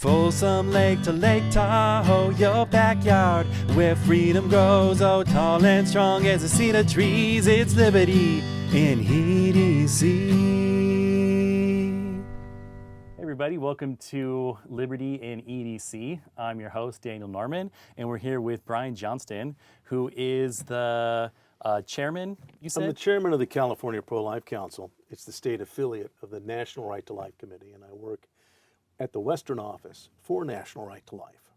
Folsom Lake to Lake Tahoe, your backyard, where freedom grows. Oh, tall and strong as a cedar trees, it's liberty in EDC. Hey everybody, welcome to Liberty in EDC. I'm your host, Daniel Norman, and we're here with Brian Johnston, who is the chairman, you said? I'm the chairman of the California ProLife Council. It's the state affiliate of the National Right to Life Committee, and I work at the Western office for National Right to Life.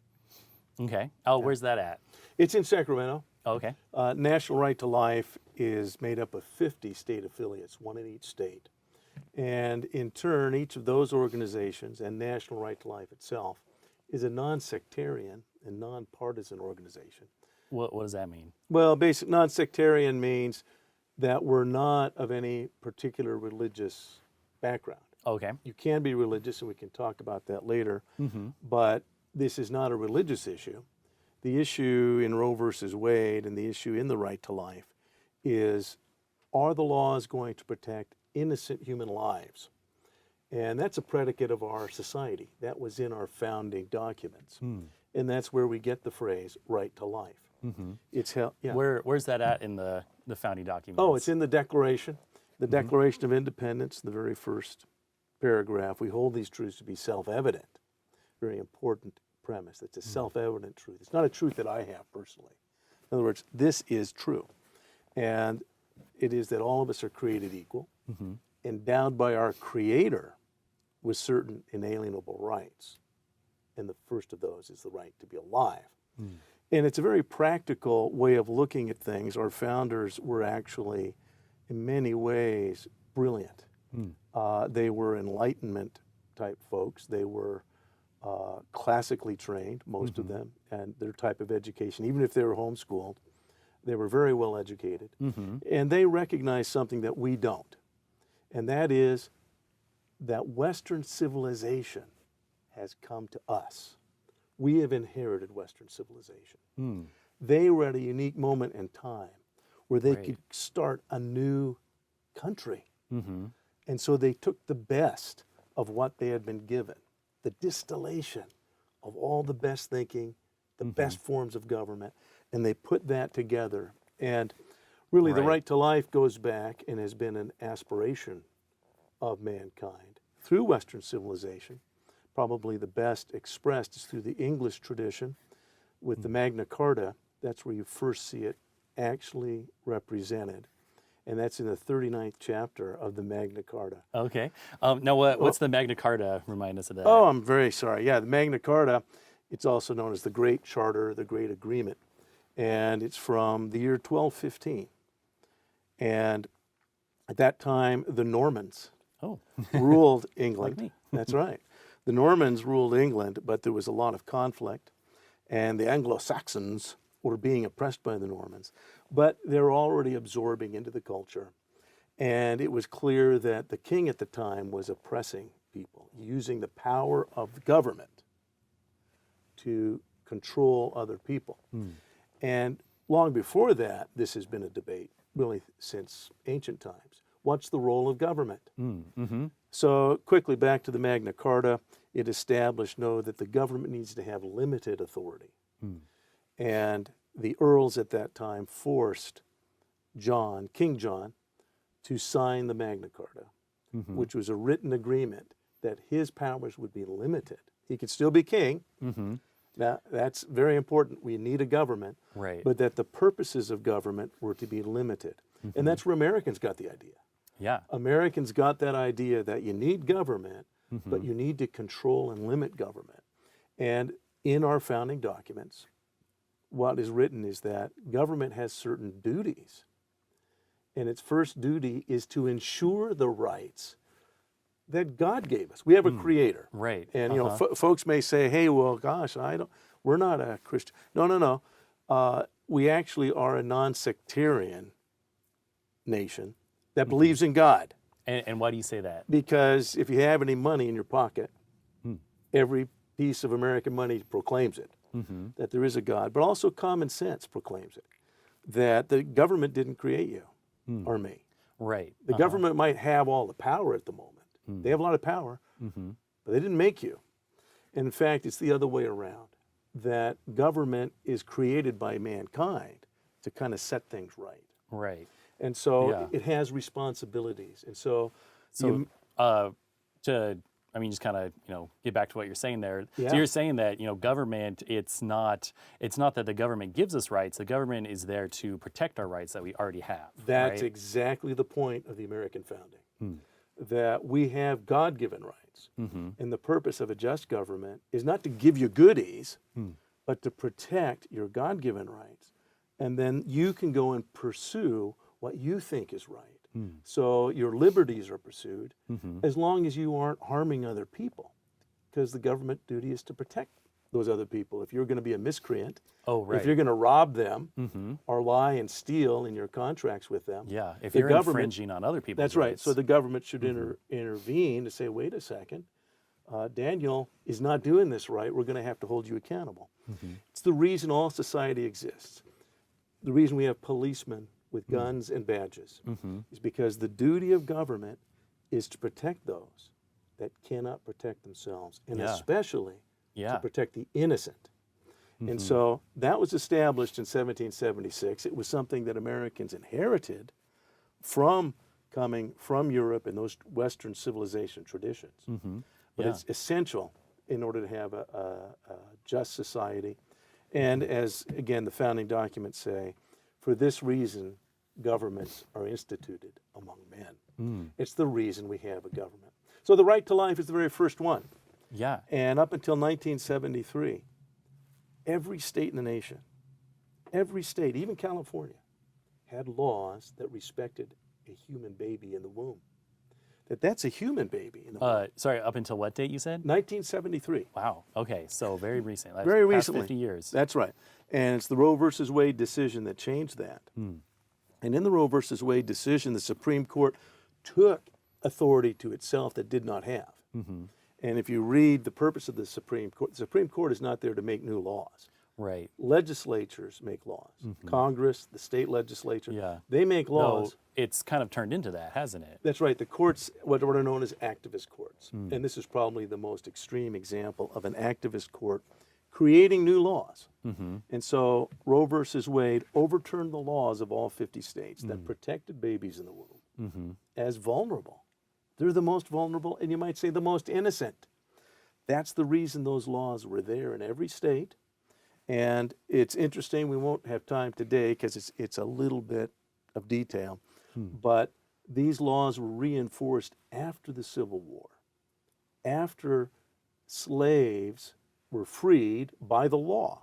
Okay. Oh, where's that at? It's in Sacramento. Oh, okay. National Right to Life is made up of 50 state affiliates, one in each state. And in turn, each of those organizations and National Right to Life itself is a non-sectarian and non-partisan organization. What does that mean? Well, basic non-sectarian means that we're not of any particular religious background. Okay. You can be religious, and we can talk about that later, Mm-hmm. but this is not a religious issue. The issue in Roe versus Wade and the issue in the right to life is, are the laws going to protect innocent human lives? And that's a predicate of our society. That was in our founding documents. And that's where we get the phrase right to life. Mm-hmm. It's yeah. Where's that at in the founding documents? Oh, it's in the Declaration. The Declaration of Independence, the very first paragraph. We hold these truths to be self-evident. Very important premise. It's a self-evident truth. It's not a truth that I have personally. In other words, this is true. And it is that all of us are created equal, endowed by our Creator with certain inalienable rights. And the first of those is the right to be alive. And it's a very practical way of looking at things. Our founders were actually, in many ways, brilliant. They were Enlightenment type folks. They were classically trained, most of them, and their type of education, even if they were homeschooled, they were very well educated. And they recognized something that we don't, and that is that Western civilization has come to us. We have inherited Western civilization. They were at a unique moment in time where they could start a new country. And so they took the best of what they had been given, the distillation of all the best thinking, the best forms of government, and they put that together. And really the right to life goes back and has been an aspiration of mankind through Western civilization. Probably the best expressed is through the English tradition with the Magna Carta. That's where you first see it actually represented. And that's in the 39th chapter of the Magna Carta. Okay. Now, what's the Magna Carta? Remind us of that. Oh, I'm very sorry. Yeah, the Magna Carta, it's also known as the Great Charter, the Great Agreement. And it's from the year 1215. And at that time, the Normans ruled England. Like me. That's right. The Normans ruled England, but there was a lot of conflict. And the Anglo-Saxons were being oppressed by the Normans, but they're already absorbing into the culture. And it was clear that the king at the time was oppressing people, using the power of the government to control other people. And long before that, this has been a debate, really since ancient times. What's the role of government? So quickly back to the Magna Carta, it established, that the government needs to have limited authority. And the earls at that time forced King John, to sign the Magna Carta, which was a written agreement that his powers would be limited. He could still be king. Now, that's very important. We need a government, but that the purposes of government were to be limited. And that's where Americans got the idea. Yeah. Americans got that idea that you need government, but you need to control and limit government. And in our founding documents, what is written is that government has certain duties. And its first duty is to ensure the rights that God gave us. We have a creator. Right. And, folks may say, hey, well, gosh, we're not a Christian. No. We actually are a non-sectarian nation that believes in God. And why do you say that? Because if you have any money in your pocket, every piece of American money proclaims it, that there is a God. But also common sense proclaims it, that the government didn't create you or me. Right. The government might have all the power at the moment. They have a lot of power, but they didn't make you. In fact, it's the other way around, that government is created by mankind to kind of set things right. Right. And so Yeah. it has responsibilities. And so, So just kind of, get back to what you're saying there. Yeah. So you're saying that, government, it's not that the government gives us rights. The government is there to protect our rights that we already have. that's right? exactly the point of the American founding, that we have God-given rights. And the purpose of a just government is not to give you goodies, but to protect your God-given rights. And then you can go and pursue what you think is right. So your liberties are pursued as long as you aren't harming other people, because the government duty is to protect those other people. If you're going to be a miscreant, if you're going to rob them or lie and steal in your contracts with them, If the you're government, infringing on other people's that's right. rights. So the government should intervene to say, wait a second, Daniel is not doing this right. We're going to have to hold you accountable. It's the reason all society exists. The reason we have policemen with guns and badges is because the duty of government is to protect those that cannot protect themselves, and especially to protect the innocent. And so that was established in 1776. It was something that Americans inherited from coming from Europe and those Western civilization traditions. But it's essential in order to have a just society. And as, again, the founding documents say, for this reason, governments are instituted among men. It's the reason we have a government. So the right to life is the very first one. Yeah. And up until 1973, every state in the nation, every state, even California, had laws that respected a human baby in the womb. That's a human baby in the womb. Sorry, up until what date you said? 1973. Wow. Okay, so very recent. That's Very past recently. 50 years. That's right. And it's the Roe versus Wade decision that changed that. And in the Roe versus Wade decision, the Supreme Court took authority to itself that did not have. And if you read the purpose of the Supreme Court is not there to make new laws. Right. Legislatures make laws. Congress, the state legislature, they make laws. Though it's kind of turned into that, hasn't it? That's right. The courts, what are known as activist courts. And this is probably the most extreme example of an activist court creating new laws. And so Roe versus Wade overturned the laws of all 50 states that protected babies in the womb as vulnerable. They're the most vulnerable, and you might say the most innocent. That's the reason those laws were there in every state. And it's interesting, we won't have time today because it's a little bit of detail, but these laws were reinforced after the Civil War, after slaves were freed by the law.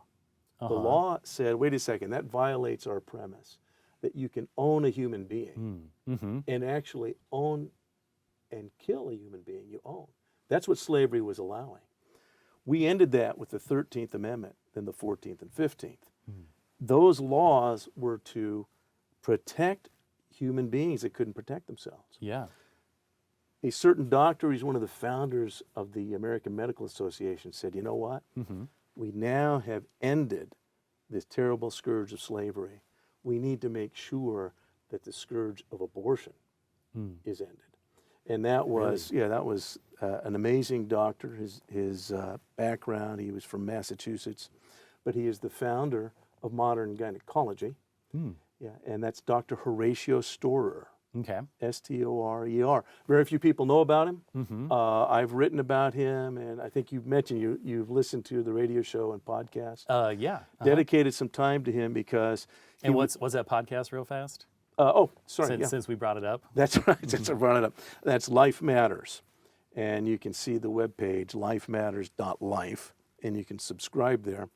The law said, wait a second, that violates our premise that you can own a human being and actually own and kill a human being you own. That's what slavery was allowing. We ended that with the 13th Amendment, then the 14th and 15th. Those laws were to protect human beings that couldn't protect themselves. Yeah. A certain doctor, he's one of the founders of the American Medical Association, said, you know what? We now have ended this terrible scourge of slavery. We need to make sure that the scourge of abortion is ended. And that was, that was an amazing doctor. His background, he was from Massachusetts, but he is the founder of modern gynecology. And that's Dr. Horatio Storer. Okay. S-T-O-R-E-R. Very few people know about him. I've written about him, and I think you've mentioned you've listened to the radio show and podcast. Dedicated some time to him because. And what's that podcast, real fast? Since we brought it up. That's right. Since I brought it up, that's Life Matters, and you can see the webpage lifematters.life, and you can subscribe there.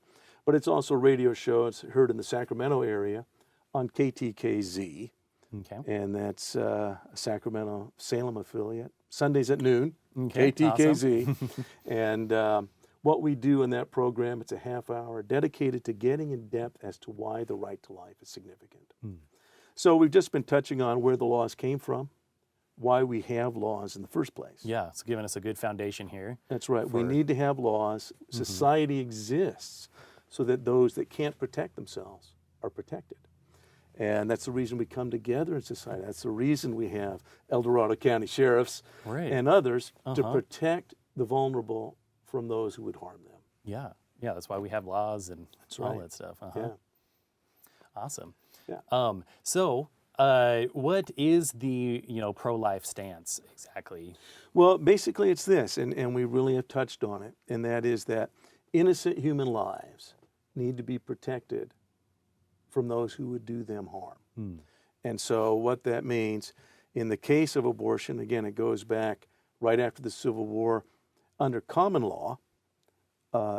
But it's also a radio show. It's heard in the Sacramento area on KTKZ. Okay. And that's a Sacramento Salem affiliate. Sundays at noon, Okay, KTKZ. awesome. And what we do in that program, it's a half hour dedicated to getting in depth as to why the right to life is significant. So we've just been touching on where the laws came from, why we have laws in the first place. Yeah, it's giving us a good foundation here. That's right. We need to have laws. Society exists so that those that can't protect themselves are protected. And that's the reason we come together in society. That's the reason we have El Dorado County sheriffs and others to protect the vulnerable from those who would harm them. Yeah. Yeah. That's why we have laws and all right. that stuff. Yeah. Awesome. Yeah. So, what is the pro-life stance exactly? Well, basically it's this, and we really have touched on it, and that is that innocent human lives need to be protected from those who would do them harm. And so what that means, in the case of abortion, again, it goes back right after the Civil War, under common law,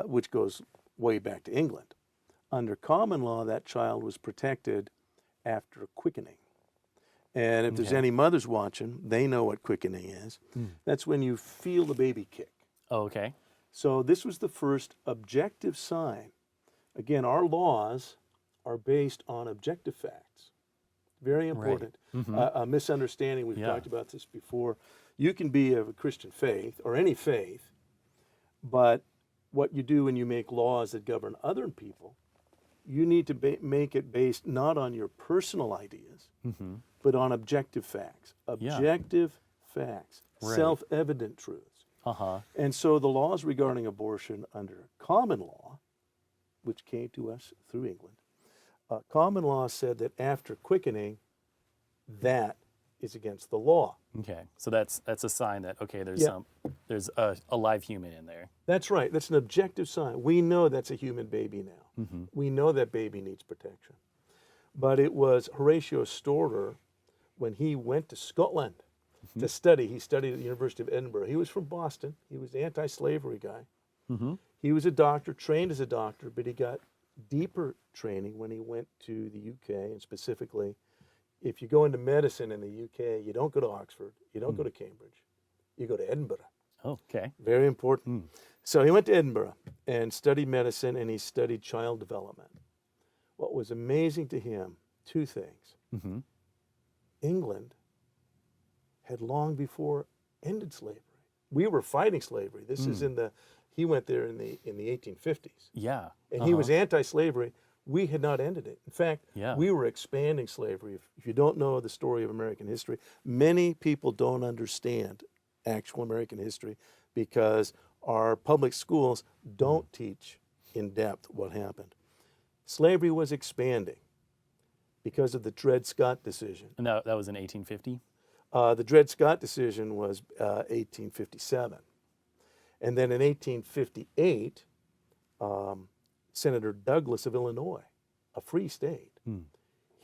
which goes way back to England. Under common law, that child was protected after quickening. And if there's any mothers watching, they know what quickening is. That's when you feel the baby kick. Oh, okay. So this was the first objective sign. Again, our laws are based on objective facts. Very important. A misunderstanding, we've talked about this before. You can be of a Christian faith or any faith, but what you do when you make laws that govern other people, you need to make it based not on your personal ideas, but on objective facts. Objective facts, self-evident truths. And so the laws regarding abortion under common law, which came to us through England, common law said that after quickening, that is against the law. Okay, so that's a sign that there's a live human in there. That's right. That's an objective sign. We know that's a human baby now. We know that baby needs protection. But it was Horatio Storer, when he went to Scotland to study. He studied at the University of Edinburgh. He was from Boston. He was an anti-slavery guy. He was a doctor, trained as a doctor, but he got deeper training when he went to the UK, and specifically, if you go into medicine in the UK, you don't go to Oxford, you don't go to Cambridge, you go to Edinburgh. Oh, okay. Very important. So he went to Edinburgh and studied medicine, and he studied child development. What was amazing to him, two things. England had long before ended slavery. We were fighting slavery. This is he went there in the 1850s. Yeah. And he was anti-slavery. We had not ended it. In fact, we were expanding slavery. If you don't know the story of American history, many people don't understand actual American history because our public schools don't teach in depth what happened. Slavery was expanding because of the Dred Scott decision. And that was in 1850? The Dred Scott decision was 1857. And then in 1858, Senator Douglas of Illinois, a free state,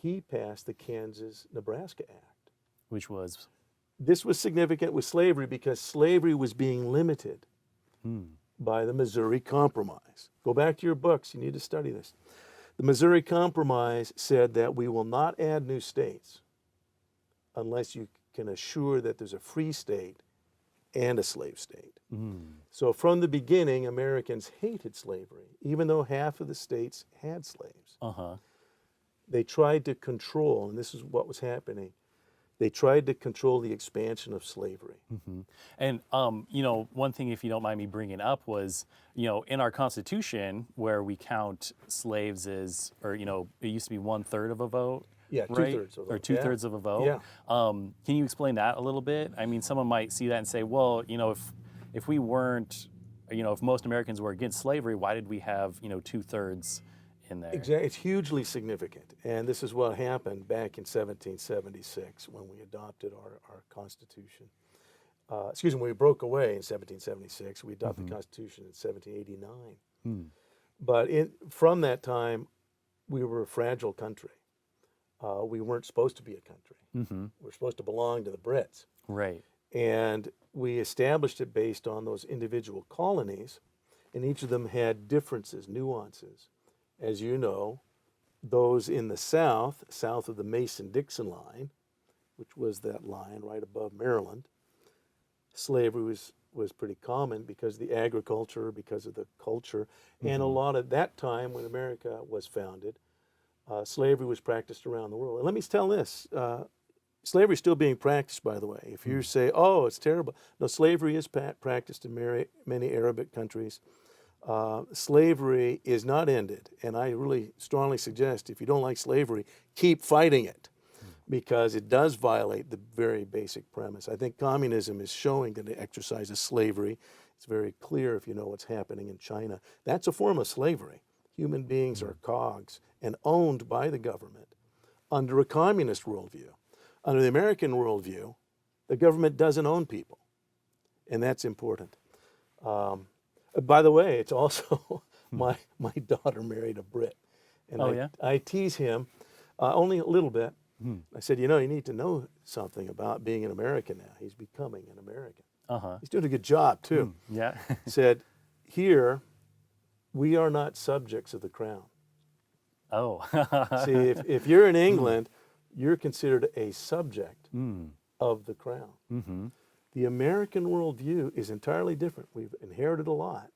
he passed the Kansas-Nebraska Act. Which was? This was significant with slavery because slavery was being limited by the Missouri Compromise. Go back to your books. You need to study this. The Missouri Compromise said that we will not add new states unless you can assure that there's a free state and a slave state. So from the beginning, Americans hated slavery, even though half of the states had slaves. They tried to control, and this is what was happening, they tried to control the expansion of slavery. And, one thing, if you don't mind me bringing up, was, in our Constitution, where we count slaves as, or, it used to be 1/3 of a vote. Yeah, right? 2/3 of a vote. Or 2/3 of a vote. Yeah. Can you explain that a little bit? I mean, someone might see that and say, well, if we weren't, if most Americans were against slavery, why did we have, 2/3 in there? Exactly. It's hugely significant. And this is what happened back in 1776 when we adopted our Constitution. When we broke away in 1776. We adopted the Constitution in 1789. But from that time, we were a fragile country. We weren't supposed to be a country. We're supposed to belong to the Brits. Right. And we established it based on those individual colonies, and each of them had differences, nuances. As you know, those in the south of the Mason-Dixon line, which was that line right above Maryland, slavery was pretty common because of the agriculture, because of the culture, and a lot of that time when America was founded, slavery was practiced around the world. And let me tell this, slavery is still being practiced, by the way. If you say, oh, it's terrible. No, slavery is practiced in many Arabic countries. Slavery is not ended. And I really strongly suggest, if you don't like slavery, keep fighting it because it does violate the very basic premise. I think communism is showing that it exercises slavery. It's very clear if you know what's happening in China. That's a form of slavery. Human beings are cogs and owned by the government under a communist worldview. Under the American worldview, the government doesn't own people, and that's important. By the way, it's also my daughter married a Brit, and I tease him only a little bit. I said, you need to know something about being an American now. He's becoming an American. He's doing a good job too. Yeah. Said, here, we are not subjects of the crown. Oh. See, if you're in England, you're considered a subject of the crown. The American worldview is entirely different. We've inherited a lot.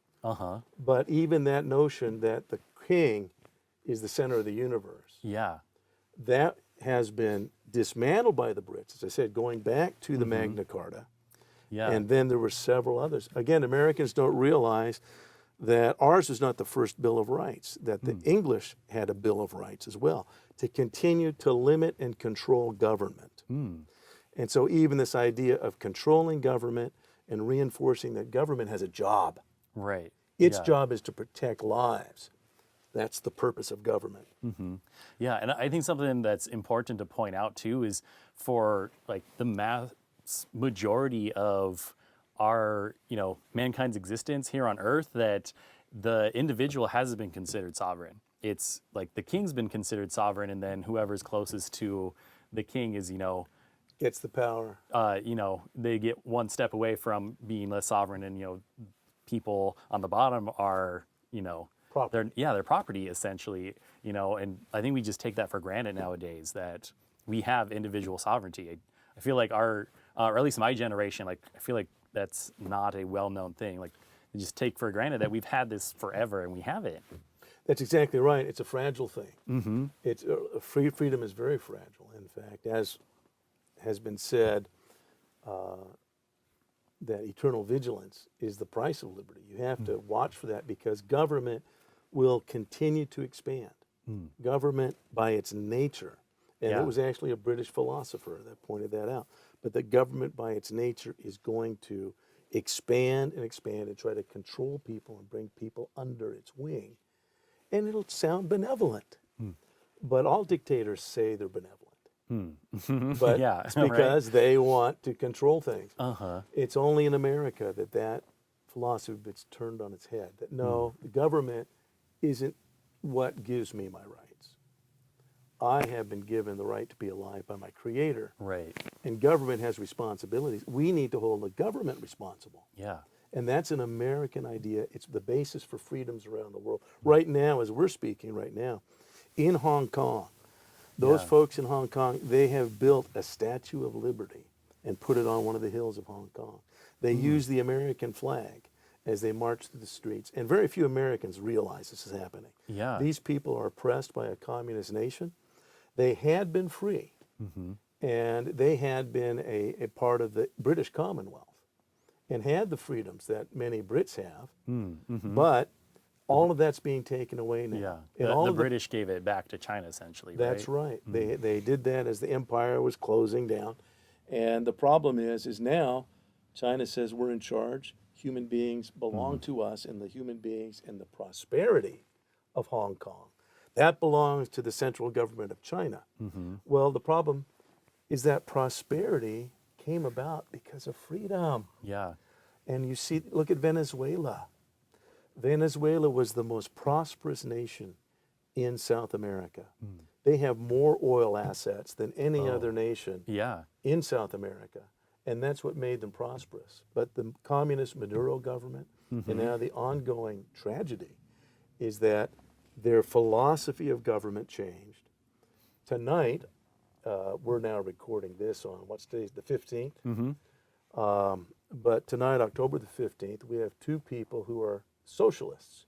But even that notion that the king is the center of the universe, that has been dismantled by the Brits, as I said, going back to the Magna Carta. And then there were several others. Again, Americans don't realize that ours was not the first Bill of Rights, that the English had a Bill of Rights as well, to continue to limit and control government. And so even this idea of controlling government and reinforcing that government has a job. Right. Its job is to protect lives. That's the purpose of government. Yeah, and I think something that's important to point out too is for like the mass majority of our, mankind's existence here on Earth, that the individual hasn't been considered sovereign. It's like the king's been considered sovereign, and then whoever's closest to the king is, Gets the power. They get one step away from being less sovereign, and people on the bottom are, their property essentially, and I think we just take that for granted nowadays, that we have individual sovereignty. I feel like or at least my generation, I feel like that's not a well-known thing. Like, we just take for granted that we've had this forever, and we haven't. That's exactly right. It's a fragile thing. It's freedom is very fragile. In fact, as has been said, that eternal vigilance is the price of liberty. You have to watch for that, because government will continue to expand. Government by its nature, and it was actually a British philosopher that pointed that out, but the government by its nature is going to expand and expand and try to control people and bring people under its wing. And it'll sound benevolent, but all dictators say they're benevolent. But it's because they want to control things. It's only in America that philosophy gets turned on its head. That no, the government isn't what gives me my rights. I have been given the right to be alive by my Creator. Right. And government has responsibilities. We need to hold the government responsible. Yeah. And that's an American idea. It's the basis for freedoms around the world. Right now, as we're speaking right now, in Hong Kong, those folks in Hong Kong, they have built a Statue of Liberty and put it on one of the hills of Hong Kong. They use the American flag as they march through the streets. And very few Americans realize this is happening. Yeah. These people are oppressed by a communist nation. They had been free, and they had been a part of the British Commonwealth and had the freedoms that many Brits have, but all of that's being taken away now. Yeah, the British gave it back to China, essentially. That's right. They did that as the empire was closing down. And the problem is now China says we're in charge. Human beings belong to us, and the human beings and the prosperity of Hong Kong, that belongs to the central government of China. Well, the problem is that prosperity came about because of freedom. Yeah. And you see, look at Venezuela. Venezuela was the most prosperous nation in South America. They have more oil assets than any other nation in South America. And that's what made them prosperous. But the communist Maduro government, and now the ongoing tragedy, is that their philosophy of government changed. Tonight, we're now recording this on, what's today's, the 15th? But tonight, October the 15th, we have two people who are socialists,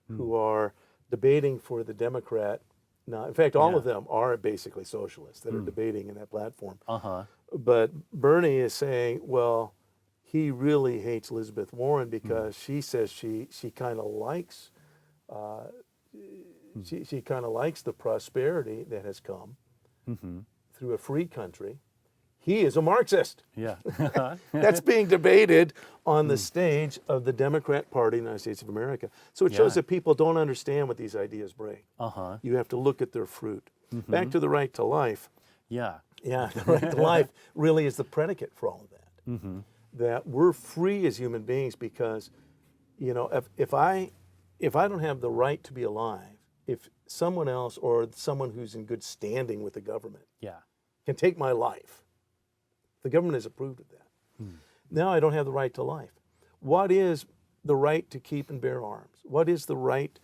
who are debating for the Democrat. Now, in fact, all of them are basically socialists that are debating in that platform. But Bernie is saying, well, he really hates Elizabeth Warren because she says she kind of likes she kind of likes the prosperity that has come through a free country. he is a Marxist. Yeah. That's being debated on the stage of the Democrat Party in the United States of America. So it shows Yeah. that people don't understand what these ideas bring. Uh-huh. You have to look at their fruit. Back to the right to life. Yeah. Yeah, the right to life really is the predicate for all of that. That we're free as human beings because, you know, if I don't have the right to be alive, if someone else or someone who's in good standing with the government Yeah. can take my life, the government has approved of that. Now I don't have the right to life. What is the right to keep and bear arms? What is the right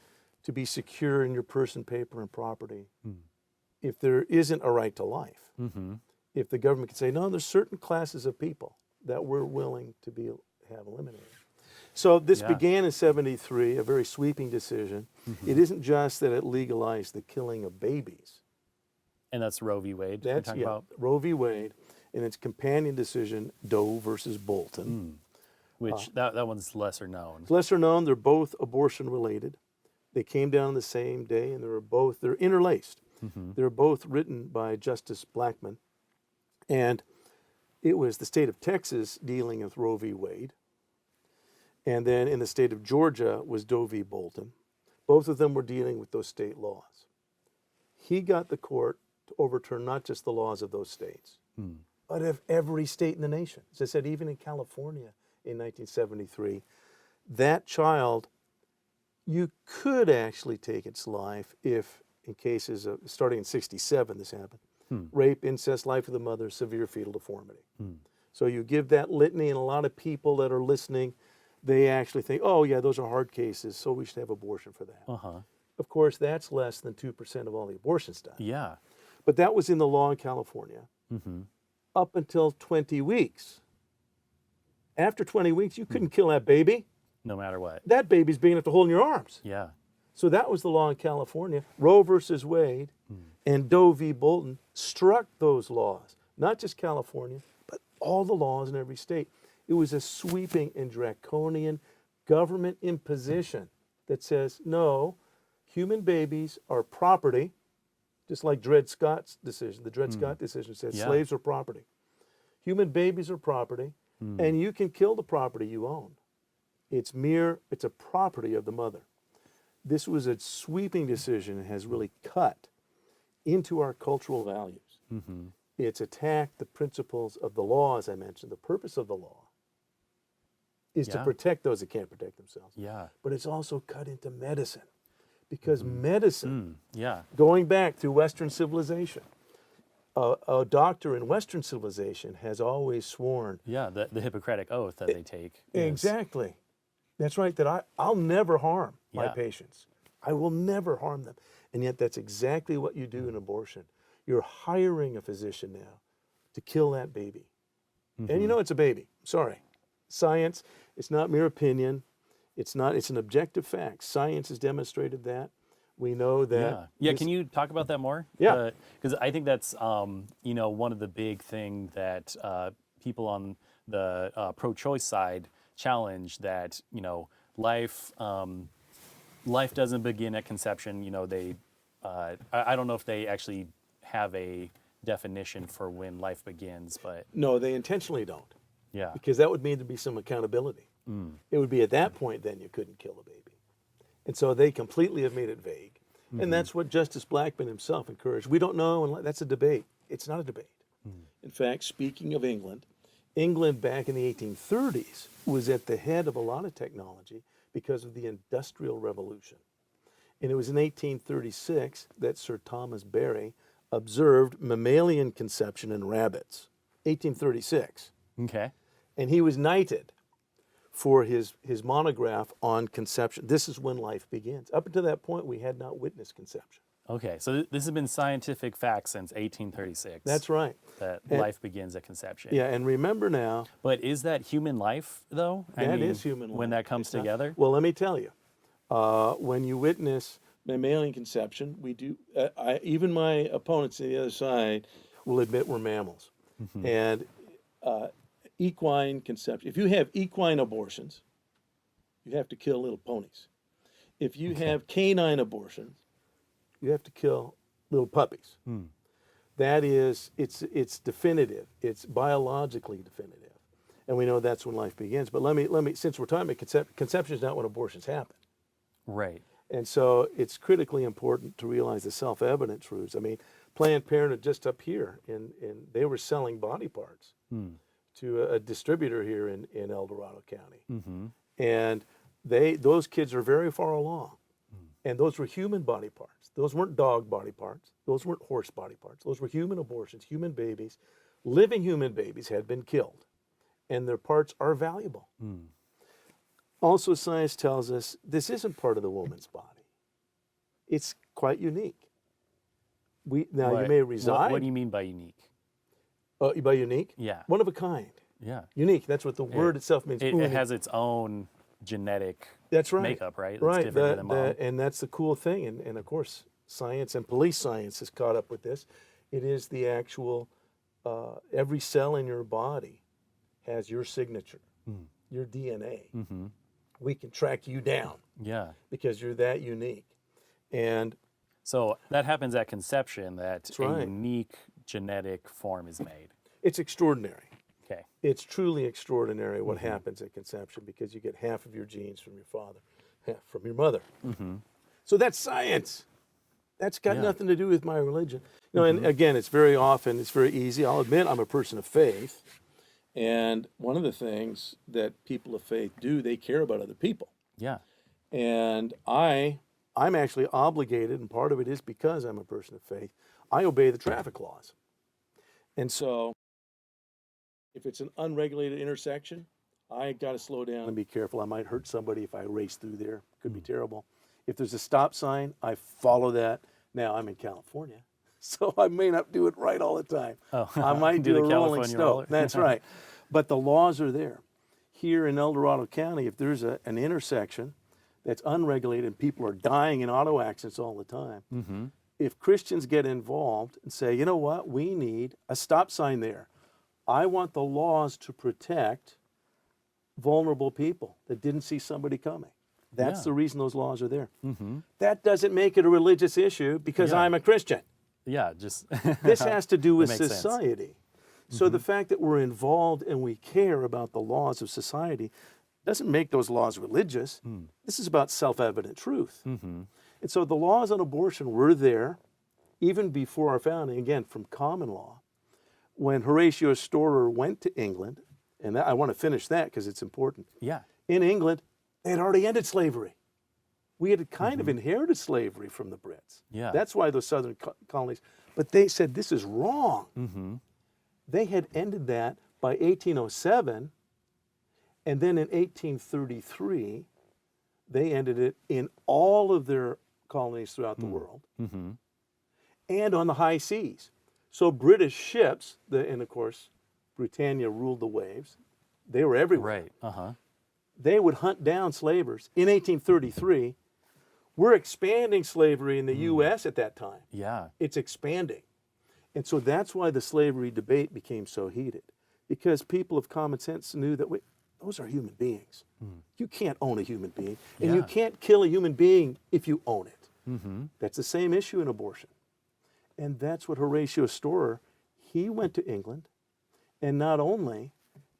to be secure in your person, paper, and property? If there isn't a right to life, if the government can say, no, there's certain classes of people that we're willing to have eliminated. So this began in '73, a very sweeping decision. It isn't just that it legalized the killing of babies. And that's Roe v. Wade we're That's talking about? Roe v. Wade and its companion decision, Doe versus Bolton. Which, that one's lesser known. It's lesser known, they're both abortion related. They came down the same day and they're interlaced. They're both written by Justice Blackmun. And it was the state of Texas dealing with Roe v. Wade. And then in the state of Georgia was Doe v. Bolton. Both of them were dealing with those state laws. He got the court to overturn not just the laws of those states, but of every state in the nation. As I said, even in California in 1973, that child, you could actually take its life if, in cases of, starting in '67, this happened, rape, incest, life of the mother, severe fetal deformity. So you give that litany, and a lot of people that are listening, they actually think, oh yeah, those are hard cases, so we should have abortion for that. Of course, that's less than 2% of all the abortions done. Yeah. But that was in the law in California up until 20 weeks. After 20 weeks, you couldn't kill that baby. No matter what. That baby's big enough to hold in your arms. Yeah. So that was the law in California. Roe versus Wade and Doe v. Bolton struck those laws, not just California, but all the laws in every state. It was a sweeping and draconian government imposition that says, no, human babies are property, just like Dred Scott's decision. The Dred Scott decision said slaves are property. Human babies are property, and you can kill the property you own. It's a property of the mother. This was a sweeping decision and has really cut into our cultural values. It's attacked the principles of the law, as I mentioned. The purpose of the law is to protect those that can't protect themselves. Yeah. But it's also cut into medicine, because medicine, Yeah. going back through Western civilization, a doctor in Western civilization has always sworn. Yeah, the Hippocratic oath that they take. is- Exactly. That's right, that I'll never harm my Yeah. patients. I will never harm them. And yet that's exactly what you do in abortion. You're hiring a physician now to kill that baby. And you know it's a baby. Sorry. Science, it's not mere opinion. It's an objective fact. Science has demonstrated that. We know that. Yeah. Yeah. Can you talk about that more? Yeah. Because I think that's, one of the big thing that people on the pro-choice side challenge, that, life doesn't begin at conception. I don't know if they actually have a definition for when life begins, but No, they intentionally don't, yeah. because that would mean there'd be some accountability. It would be at that point then you couldn't kill a baby. And so they completely have made it vague. And that's what Justice Blackmun himself encouraged. We don't know, and that's a debate. It's not a debate. In fact, speaking of England back in the 1830s was at the head of a lot of technology because of the Industrial Revolution. And it was in 1836 that Sir Thomas Berry observed mammalian conception in rabbits. 1836. Okay. And he was knighted for his monograph on conception. This is when life begins. Up until that point, we had not witnessed conception. Okay. So this has been scientific fact since 1836. That's right. That life begins at conception. Yeah, and remember now. But is that human life, though? That is human life. When that comes It's not- together? Well, let me tell you. When you witness mammalian conception, we do. Even my opponents on the other side will admit we're mammals. And equine conception. If you have equine abortions, you have to kill little ponies. If you have canine abortions, you have to kill little puppies. that is, it's definitive. It's biologically definitive. And we know that's when life begins. But let me since we're talking about conception is not when abortions happen. Right. And so it's critically important to realize the self-evident truths. I mean, Planned Parenthood just up here, they were selling body parts to a distributor here in El Dorado County. And those kids are very far along. And those were human body parts. Those weren't dog body parts. Those weren't horse body parts. Those were human abortions, human babies. Living human babies had been killed. And their parts are valuable. Also, science tells us this isn't part of the woman's body. It's quite unique. You may reside. What do you mean by unique? By unique? Yeah. One of a kind. Yeah. Unique. That's what the word itself means. It has its own genetic makeup, right? Right. Different than mom. And that's the cool thing. And of course, science and police science has caught up with this. It is the actual, every cell in your body has your signature, your DNA. We can track you down. Yeah. Because you're that unique. And so that happens at conception, that right. a unique genetic form is made. It's extraordinary. Okay. It's truly extraordinary what happens at conception, because you get half of your genes from your father, half from your mother. So that's science. That's got nothing to do with my religion. You know, and again, it's very easy. I'll admit I'm a person of faith. And one of the things that people of faith do, they care about other people. Yeah. And I'm actually obligated, and part of it is because I'm a person of faith, I obey the traffic laws. And so if it's an unregulated intersection, I got to slow down and be careful. I might hurt somebody if I race through there. Could be terrible. If there's a stop sign, I follow that. Now, I'm in California, so I may not do it right all the time. Oh, I might do the a rolling California stone. roller. That's right. But the laws are there. Here in El Dorado County, if there's an intersection that's unregulated and people are dying in auto accidents all the time, if Christians get involved and say, you know what, we need a stop sign there. I want the laws to protect vulnerable people that didn't see somebody coming. That's the reason those laws are there. That doesn't make it a religious issue because I'm a Christian. Yeah, just this has to do with makes sense. society. So the fact that we're involved and we care about the laws of society doesn't make those laws religious. This is about self-evident truth. And so the laws on abortion were there even before our founding, again, from common law. When Horatio Storer went to England, and I want to finish that because it's important. Yeah. In England, they had already ended slavery. We had kind of inherited slavery from the Brits. Yeah. That's why those southern colonies, but they said this is wrong. They had ended that by 1807, and then in 1833, they ended it in all of their colonies throughout the world, and on the high seas. So British ships, and of course, Britannia ruled the waves. They were everywhere. Right. They would hunt down slavers. In 1833, we're expanding slavery in the U.S. at that time. Yeah. It's expanding. And so that's why the slavery debate became so heated, because people of common sense knew that those are human beings. You can't own a human being, and you can't kill a human being if you own it. That's the same issue in abortion. And that's what Horatio Storer, he went to England, and not only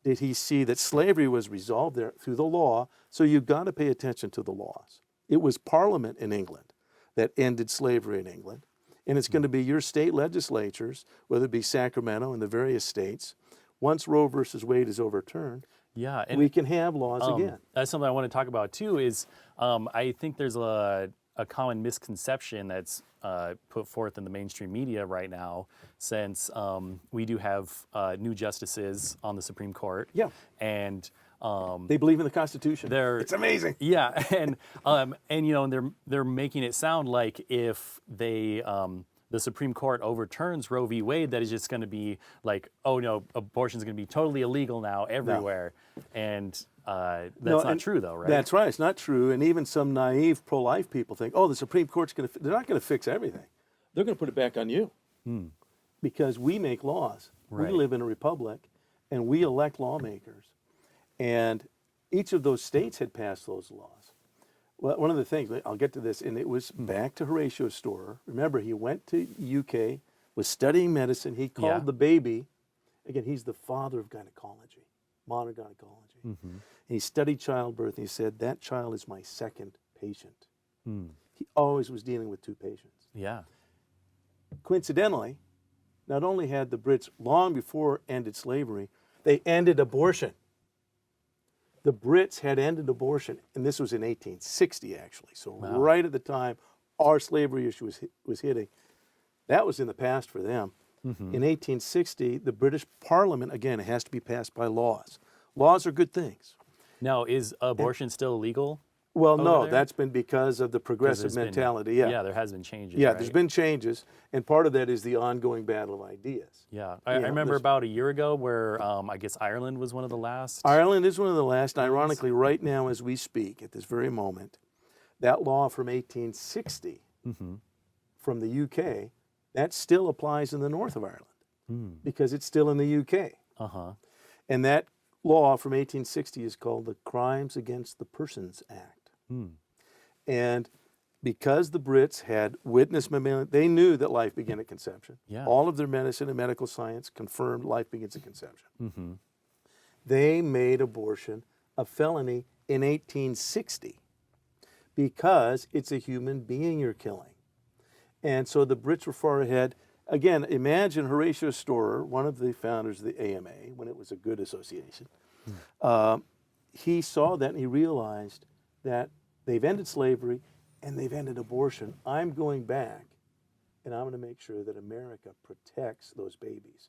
did he see that slavery was resolved there through the law, so you've got to pay attention to the laws. It was Parliament in England that ended slavery in England. And it's going to be your state legislatures, whether it be Sacramento and the various states, once Roe versus Wade is overturned, and we can have laws again. That's something I want to talk about too. Is I think there's a common misconception that's put forth in the mainstream media right now, since we do have new justices on the Supreme Court. Yeah, and they believe in the Constitution. It's amazing. Yeah, and you know, and they're making it sound like if they the Supreme Court overturns Roe v. Wade, that is just going to be like, oh no, abortion is going to be totally illegal now everywhere, and that's not true though, right? That's right. It's not true. And even some naive pro-life people think, oh, the Supreme Court's going to. They're not going to fix everything. They're going to put it back on you, because we make laws. Right. We live in a republic, and we elect lawmakers. And each of those states had passed those laws. Well, one of the things, I'll get to this, and it was back to Horatio Storer. Remember, he went to UK was studying medicine. He called Yeah. the baby, again, he's the father of gynecology, modern gynecology. Mm-hmm. And he studied childbirth, and he said, that child is my second patient. Mm. He always was dealing with two patients. Yeah. Coincidentally, not only had the Brits long before ended slavery, they ended abortion. The Brits had ended abortion, and this was in 1860, actually. So Wow. right at the time our slavery issue was hitting, that was in the past for them. Mm-hmm. In 1860, the British Parliament, again, it has to be passed by laws. Laws are good things. Now, is abortion still illegal? Well, Over no, there? that's been because of the 'Cause progressive there's been- mentality. Yeah, Yeah, there has been changes. yeah. Right? There's been changes, and part of that is the ongoing battle of ideas. Yeah, I Yeah, remember there's- about a year ago where I guess Ireland was one of the last. Ireland is one of the last. Ironically, right now as we speak, at this very moment, that law from 1860 Mm-hmm. from the UK, that still applies in the north of Ireland because it's still in the UK. Uh-huh. And that law from 1860 is called the Crimes Against the Persons Act. Mm. And because the Brits had witnessed mammalian, they knew that life began at conception. Yeah. All of their medicine and medical science confirmed life begins at conception. Mm-hmm. They made abortion a felony in 1860 because it's a human being you're killing. And so the Brits were far ahead. Again, imagine Horatio Storer, one of the founders of the AMA, when it was a good association. He saw that and he realized that they've ended slavery and they've ended abortion. I'm going back and I'm going to make sure that America protects those babies.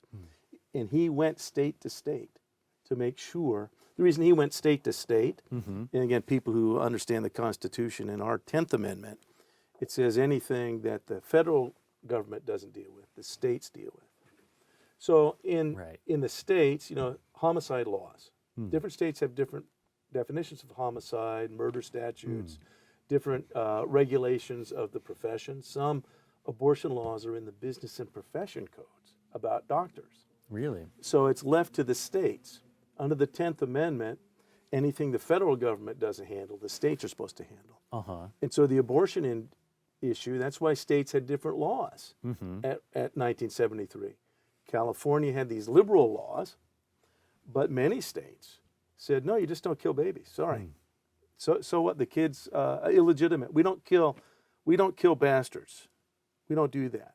And he went state to state to make sure. The reason he went state to state, and again, people who understand the Constitution in our 10th Amendment, it says anything that the federal government doesn't deal with, the states deal with. So in the states, homicide laws, different states have different definitions of homicide, murder statutes, different regulations of the profession. Some abortion laws are in the business and profession codes about doctors. Really? So it's left to the states. Under the 10th Amendment, anything the federal government doesn't handle, the states are supposed to handle. Uh-huh. And so the abortion issue, that's why states had different laws at 1973. California had these liberal laws, but many states said, no, you just don't kill babies. Sorry. So what? The kids illegitimate. We don't kill bastards. We don't do that.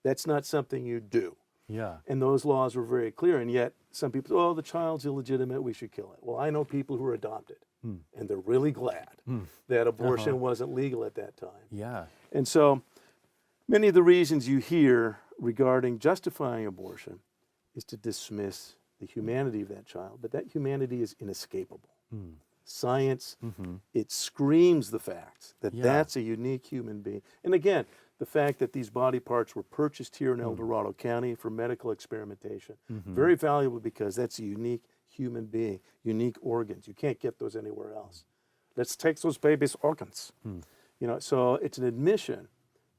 That's not something you do. Yeah. And those laws were very clear. And yet some people say, oh, the child's illegitimate, we should kill it. Well, I know people who are adopted, and they're really glad that abortion wasn't legal at that time. Yeah. And so many of the reasons you hear regarding justifying abortion is to dismiss the humanity of that child, but that humanity is inescapable. Science, it screams the facts that that's a unique human being. And again, the fact that these body parts were purchased here in El Dorado County for medical experimentation, very valuable because that's a unique human being, unique organs. You can't get those anywhere else. Let's take those babies' organs. So it's an admission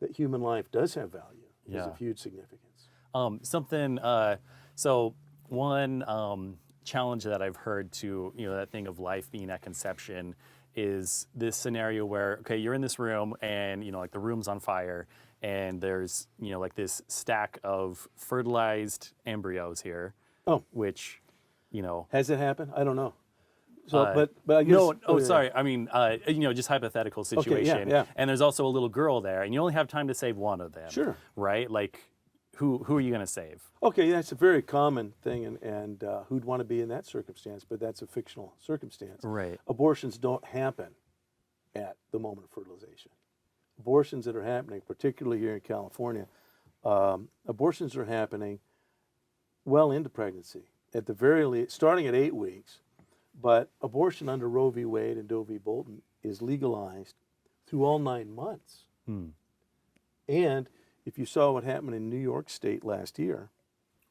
that human life does have value. It's of huge significance. So one challenge that I've heard to, that thing of life being at conception is this scenario where, okay, you're in this room and, like the room's on fire and there's, like this stack of fertilized embryos here. Oh. Which, Has it happened? I don't know. So, but I guess. No, sorry. I mean, just hypothetical situation. Okay, yeah. And there's also a little girl there and you only have time to save one of them. Sure. Right? Like, who are you going to save? Okay, that's a very common thing, and who'd want to be in that circumstance, but that's a fictional circumstance. Right. Abortions don't happen at the moment of fertilization. Abortions that are happening, particularly here in California, abortions are happening well into pregnancy, at the very least, starting at 8 weeks, but abortion under Roe v. Wade and Doe v. Bolton is legalized through all 9 months. And if you saw what happened in New York State last year,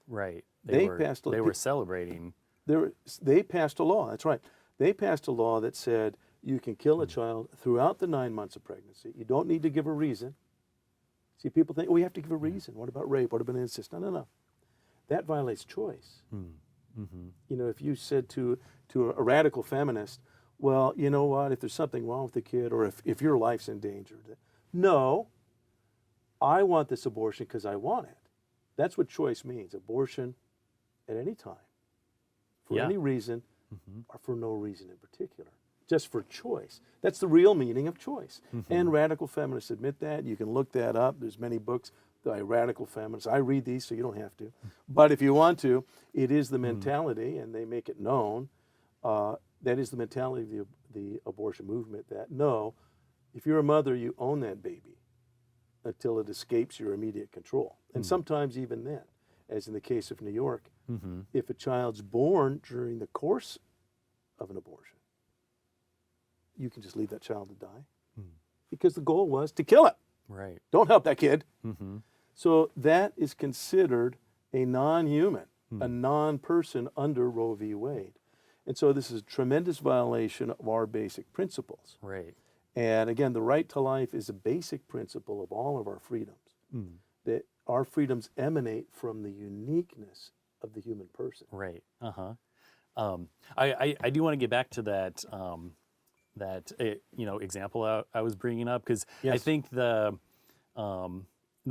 right? They were celebrating. They passed a law. That's right. They passed a law that said you can kill a child throughout the 9 months of pregnancy. You don't need to give a reason. See, people think, oh, we have to give a reason. What about rape? What about incest? No. That violates choice. If you said to a radical feminist, well, you know what? If there's something wrong with the kid, or if your life's endangered, no. I want this abortion because I want it. That's what choice means. Abortion at any time, for any reason, or for no reason in particular. Just for choice. That's the real meaning of choice. And radical feminists admit that. You can look that up. There's many books by radical feminists. I read these, so you don't have to. But if you want to, it is the mentality, and they make it known, that is the mentality of the abortion movement, that no, if you're a mother, you own that baby until it escapes your immediate control. And sometimes even then, as in the case of New York, if a child's born during the course of an abortion, you can just leave that child to die because the goal was to kill it. Right. Don't help that kid. So that is considered a non-human, a non-person under Roe v. Wade. And so this is a tremendous violation of our basic principles. Right. And again, the right to life is a basic principle of all of our freedoms. That our freedoms emanate from the uniqueness of the human person. Right. I do want to get back to that example I was bringing up, because I think the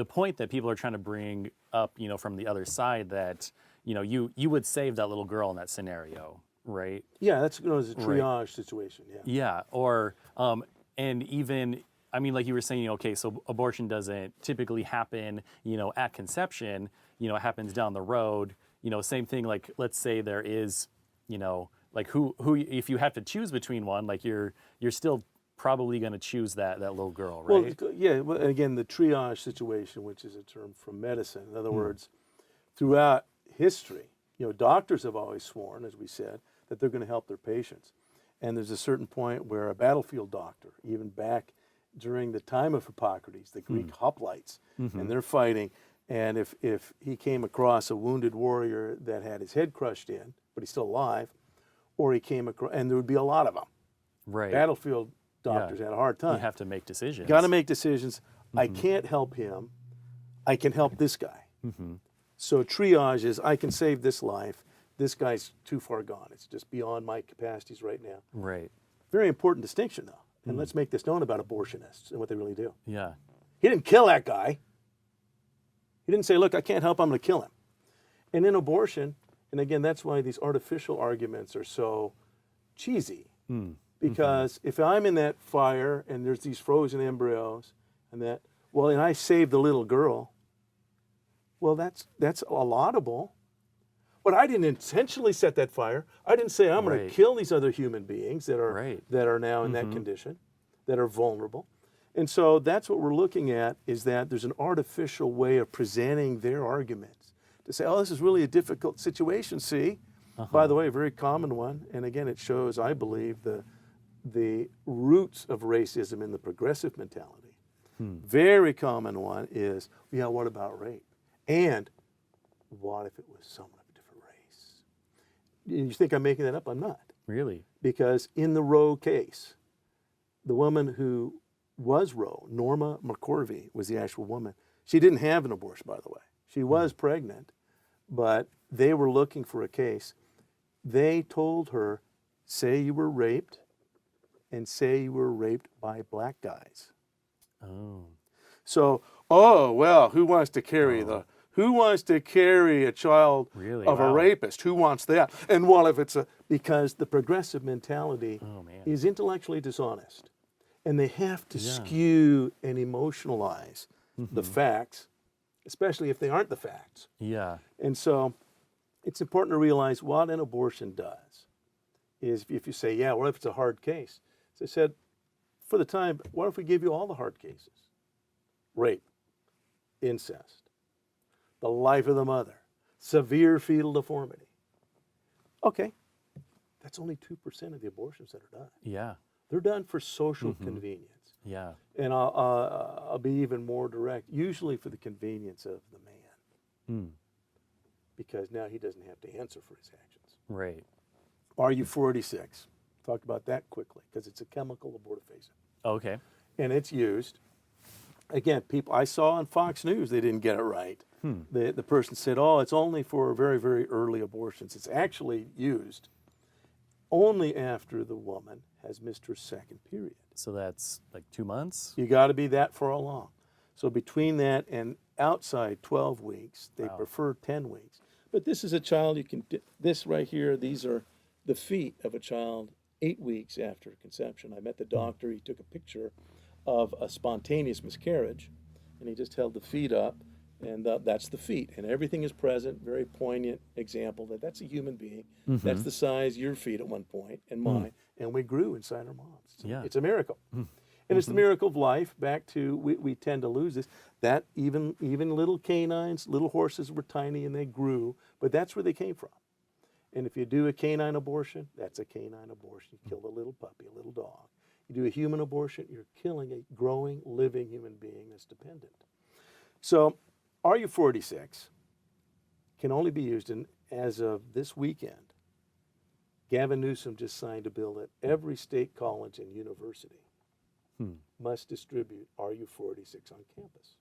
point that people are trying to bring up, from the other side, that you would save that little girl in that scenario, right? Yeah, that's a triage situation. Yeah. Yeah, or and even, I mean, like you were saying, okay, so abortion doesn't typically happen, at conception. It happens down the road. Same thing. Like, let's say there is, like who if you have to choose between one, like you're still probably going to choose that little girl, right? Well, yeah. Well, again, the triage situation, which is a term from medicine. In other words, throughout history, doctors have always sworn, as we said, that they're going to help their patients. And there's a certain point where a battlefield doctor, even back during the time of Hippocrates, the Greek hoplites, and they're fighting. And if he came across a wounded warrior that had his head crushed in, but he's still alive, or he came across, and there would be a lot of them. Right. Battlefield doctors had a hard time. You have to make decisions. Got to make decisions. I can't help him. I can help this guy. So triage is, I can save this life. This guy's too far gone. It's just beyond my capacities right now. Right. Very important distinction, though. And let's make this known about abortionists and what they really do. Yeah. He didn't kill that guy. He didn't say, look, I can't help, I'm going to kill him. And in abortion, and again, that's why these artificial arguments are so cheesy. Because if I'm in that fire and there's these frozen embryos and and I save the little girl, well, that's laudable. But I didn't intentionally set that fire. I didn't say I'm going to kill these other human beings that are now in that condition, that are vulnerable. And so that's what we're looking at, is that there's an artificial way of presenting their arguments to say, oh, this is really a difficult situation. See, by the way, a very common one. And again, it shows, I believe, the roots of racism in the progressive mentality. Very common one is, yeah, what about rape? And what if it was someone of a different race? You think I'm making that up? I'm not. Really? Because in the Roe case, the woman who was Roe, Norma McCorvey, was the actual woman. She didn't have an abortion, by the way. She was pregnant, but they were looking for a case. They told her, say you were raped, and say you were raped by black guys. Oh. So, well, who wants to carry a child of a rapist? Who wants that? And well, if it's because the progressive mentality is intellectually dishonest. And they have to skew and emotionalize the facts, especially if they aren't the facts. Yeah. And so it's important to realize what an abortion does is, if you say, yeah, what if it's a hard case? As I said, for the time, what if we give you all the hard cases? Rape, incest, the life of the mother, severe fetal deformity. Okay, that's only 2% of the abortions that are done. Yeah. They're done for social convenience. Yeah. And I'll be even more direct, usually for the convenience of the man. Because now he doesn't have to answer for his actions. Right. RU-486. Talk about that quickly, because it's a chemical abortifacient. Okay. And it's used, again, people I saw on Fox News, they didn't get it right. The person said, oh, it's only for very, very early abortions. It's actually used only after the woman has missed her second period. So that's like 2 months? You got to be that far along. So between that and outside 12 weeks, they Wow. prefer 10 weeks. But this is a child you can, this right here, these are the feet of a child 8 weeks after conception. I met the doctor, he took a picture of a spontaneous miscarriage, and he just held the feet up, and that's the feet. And everything is present, very poignant example that that's a human being. That's the size your feet at one point and mine, and we grew inside our moms. It's a miracle. And it's the miracle of life. Back to, we tend to lose this, that even little canines, little horses were tiny and they grew, but that's where they came from. And if you do a canine abortion, that's a canine abortion. You kill a little puppy, a little dog. You do a human abortion, you're killing a growing, living human being that's dependent. So RU46 can only be used, and as of this weekend, Gavin Newsom just signed a bill that every state college and university must distribute RU46 on campus.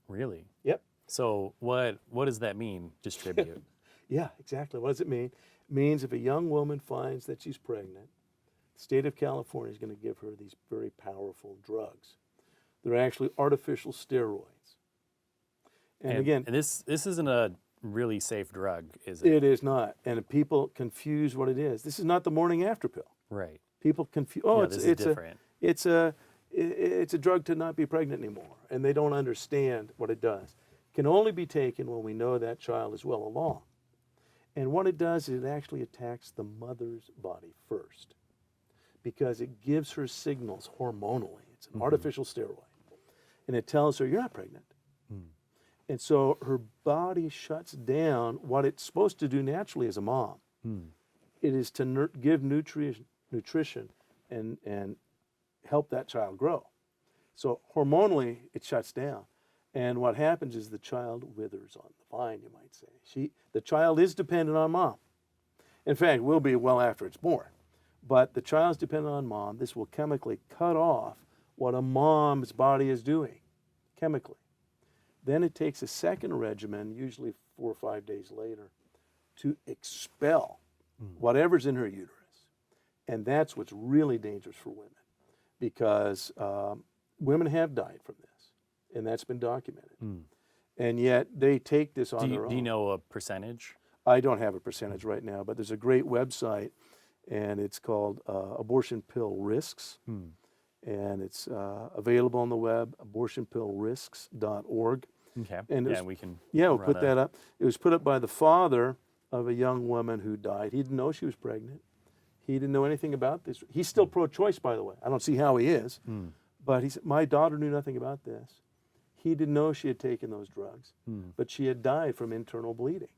Really? Yep. So what does that mean, distribute? Yeah, exactly. What does it mean? It means if a young woman finds that she's pregnant, the state of California is going to give her these very powerful drugs. They're actually artificial steroids. And again, and this isn't a really safe drug, is it? it is not. And people confuse what it is. This is not the morning after pill. Right. People confuse. Yeah, this is different. It's a drug to not be pregnant anymore, and they don't understand what it does. It can only be taken when we know that child is well along. And what it does is it actually attacks the mother's body first, because it gives her signals hormonally. It's an artificial steroid, and it tells her you're not pregnant. And so her body shuts down what it's supposed to do naturally as a mom. It is to give nutrition and help that child grow. So hormonally, it shuts down. And what happens is the child withers on the vine, you might say. The child is dependent on mom. In fact, will be well after it's born. But the child's dependent on mom. This will chemically cut off what a mom's body is doing, chemically. Then it takes a second regimen, usually 4 or 5 days later, to expel whatever's in her uterus. And that's what's really dangerous for women, because women have died from this, and that's been documented. And yet they take this on their own. Do you know a percentage? I don't have a percentage right now, but there's a great website, and it's called Abortion Pill Risks. And it's available on the web, abortionpillrisks.org. Okay. And yeah, we can. We'll put that up. It was put up by the father of a young woman who died. He didn't know she was pregnant. He didn't know anything about this. He's still pro-choice, by the way. I don't see how he is. But he said, my daughter knew nothing about this. He didn't know she had taken those drugs, but she had died from internal bleeding.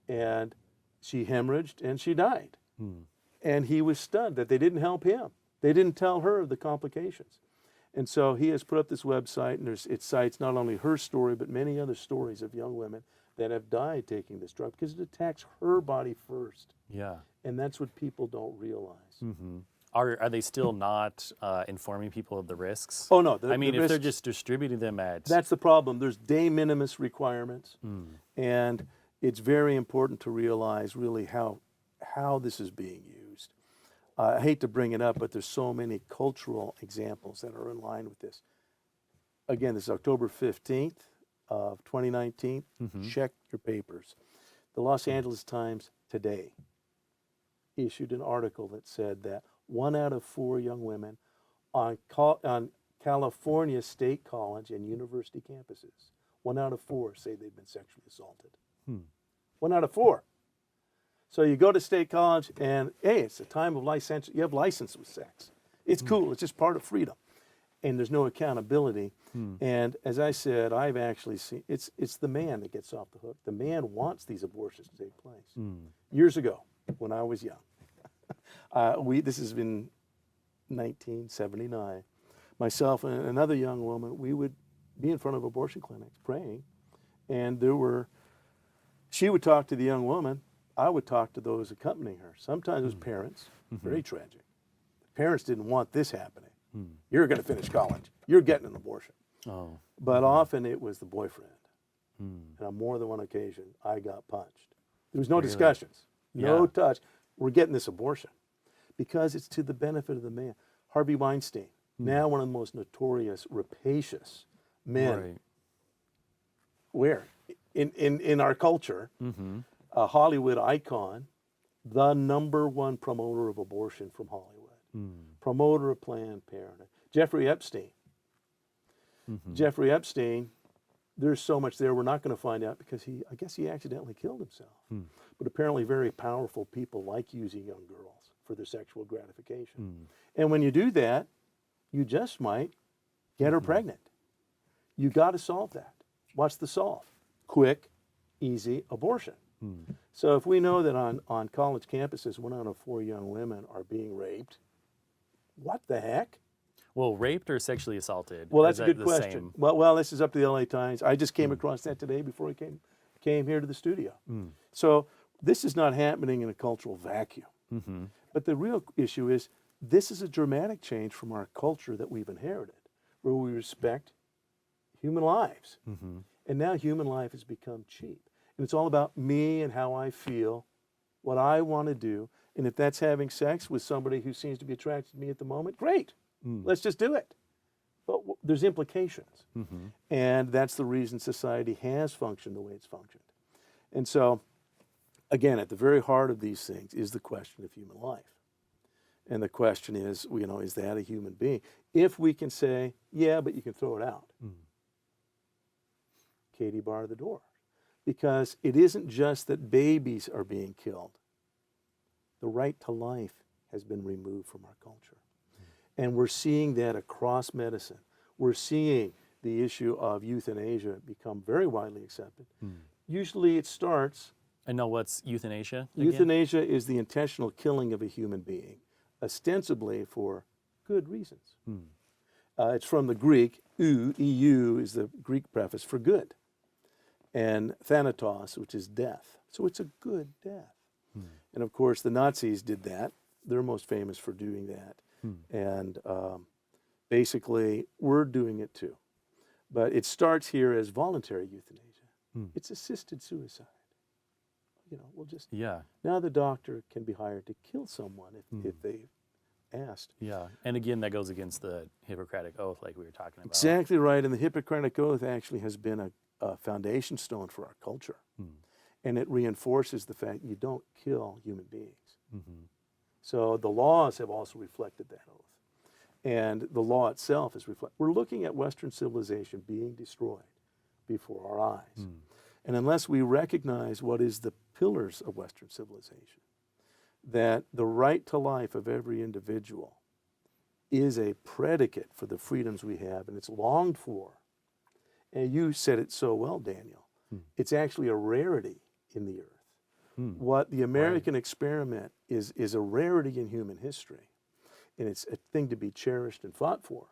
And she hemorrhaged and she died. And he was stunned that they didn't help him. They didn't tell her of the complications. And so he has put up this website, and it cites not only her story, but many other stories of young women that have died taking this drug, because it attacks her body first. Yeah. And that's what people don't realize. Are they still not informing people of the risks? Oh, no. I mean, if they're just distributing them at... That's the problem. There's de minimis requirements. And it's very important to realize really how this is being used. I hate to bring it up, but there's so many cultural examples that are in line with this. Again, this is October 15th of 2019. Check your papers. The Los Angeles Times today issued an article that said that 1 out of 4 young women on California state college and university campuses, 1 out of 4 say they've been sexually assaulted. 1 out of 4. So you go to state college and, hey, it's a time of license. You have license with sex. It's cool. It's just part of freedom. And there's no accountability. And as I said, I've actually seen, it's the man that gets off the hook. The man wants these abortions to take place. Years ago, when I was young, this has been 1979, myself and another young woman, we would be in front of abortion clinics praying. And she would talk to the young woman. I would talk to those accompanying her. Sometimes it was parents, very tragic. The parents didn't want this happening. You're going to finish college. You're getting an abortion. But often it was the boyfriend. And on more than one occasion, I got punched. There was no discussions, no touch. We're getting this abortion because it's to the benefit of the man. Harvey Weinstein, now one of the most notorious, rapacious men where? In our culture, a Hollywood icon, the #1 promoter of abortion from Hollywood, promoter of Planned Parenthood, Jeffrey Epstein. Jeffrey Epstein, there's so much there we're not going to find out because I guess he accidentally killed himself. But apparently very powerful people like using young girls for their sexual gratification. And when you do that, you just might get her pregnant. You got to solve that. What's the solve? Quick, easy abortion. So if we know that on college campuses, 1 out of 4 young women are being raped, what the heck? Well, raped or sexually assaulted? Well, that's a good question. Well, this is up to the LA Times. I just came across that today before I came here to the studio. So this is not happening in a cultural vacuum. But the real issue is this is a dramatic change from our culture that we've inherited, where we respect human lives. And now human life has become cheap. And it's all about me and how I feel, what I want to do. And if that's having sex with somebody who seems to be attracted to me at the moment, great. Let's just do it. But there's implications. And that's the reason society has functioned the way it's functioned. And so, again, at the very heart of these things is the question of human life. And the question is, is that a human being? If we can say, yeah, but you can throw it out. Katie, bar the door. Because it isn't just that babies are being killed. The right to life has been removed from our culture. And we're seeing that across medicine. We're seeing the issue of euthanasia become very widely accepted. Usually it starts... I know what's euthanasia again? Euthanasia is the intentional killing of a human being, ostensibly for good reasons. It's from the Greek. EU is the Greek preface for good. And thanatos, which is death. So it's a good death. And of course, the Nazis did that. They're most famous for doing that. And basically, we're doing it too. But it starts here as voluntary euthanasia. It's assisted suicide. We'll just... Now the doctor can be hired to kill someone if they asked. And again, that goes against the Hippocratic Oath like we were talking about. Exactly right. And the Hippocratic Oath actually has been a foundation stone for our culture. And it reinforces the fact you don't kill human beings. So the laws have also reflected that oath. And the law itself is reflected. We're looking at Western civilization being destroyed before our eyes. And unless we recognize what is the pillars of Western civilization, that the right to life of every individual is a predicate for the freedoms we have, and it's longed for. And you said it so well, Daniel. It's actually a rarity in the earth. What the American experiment is a rarity in human history. And it's a thing to be cherished and fought for.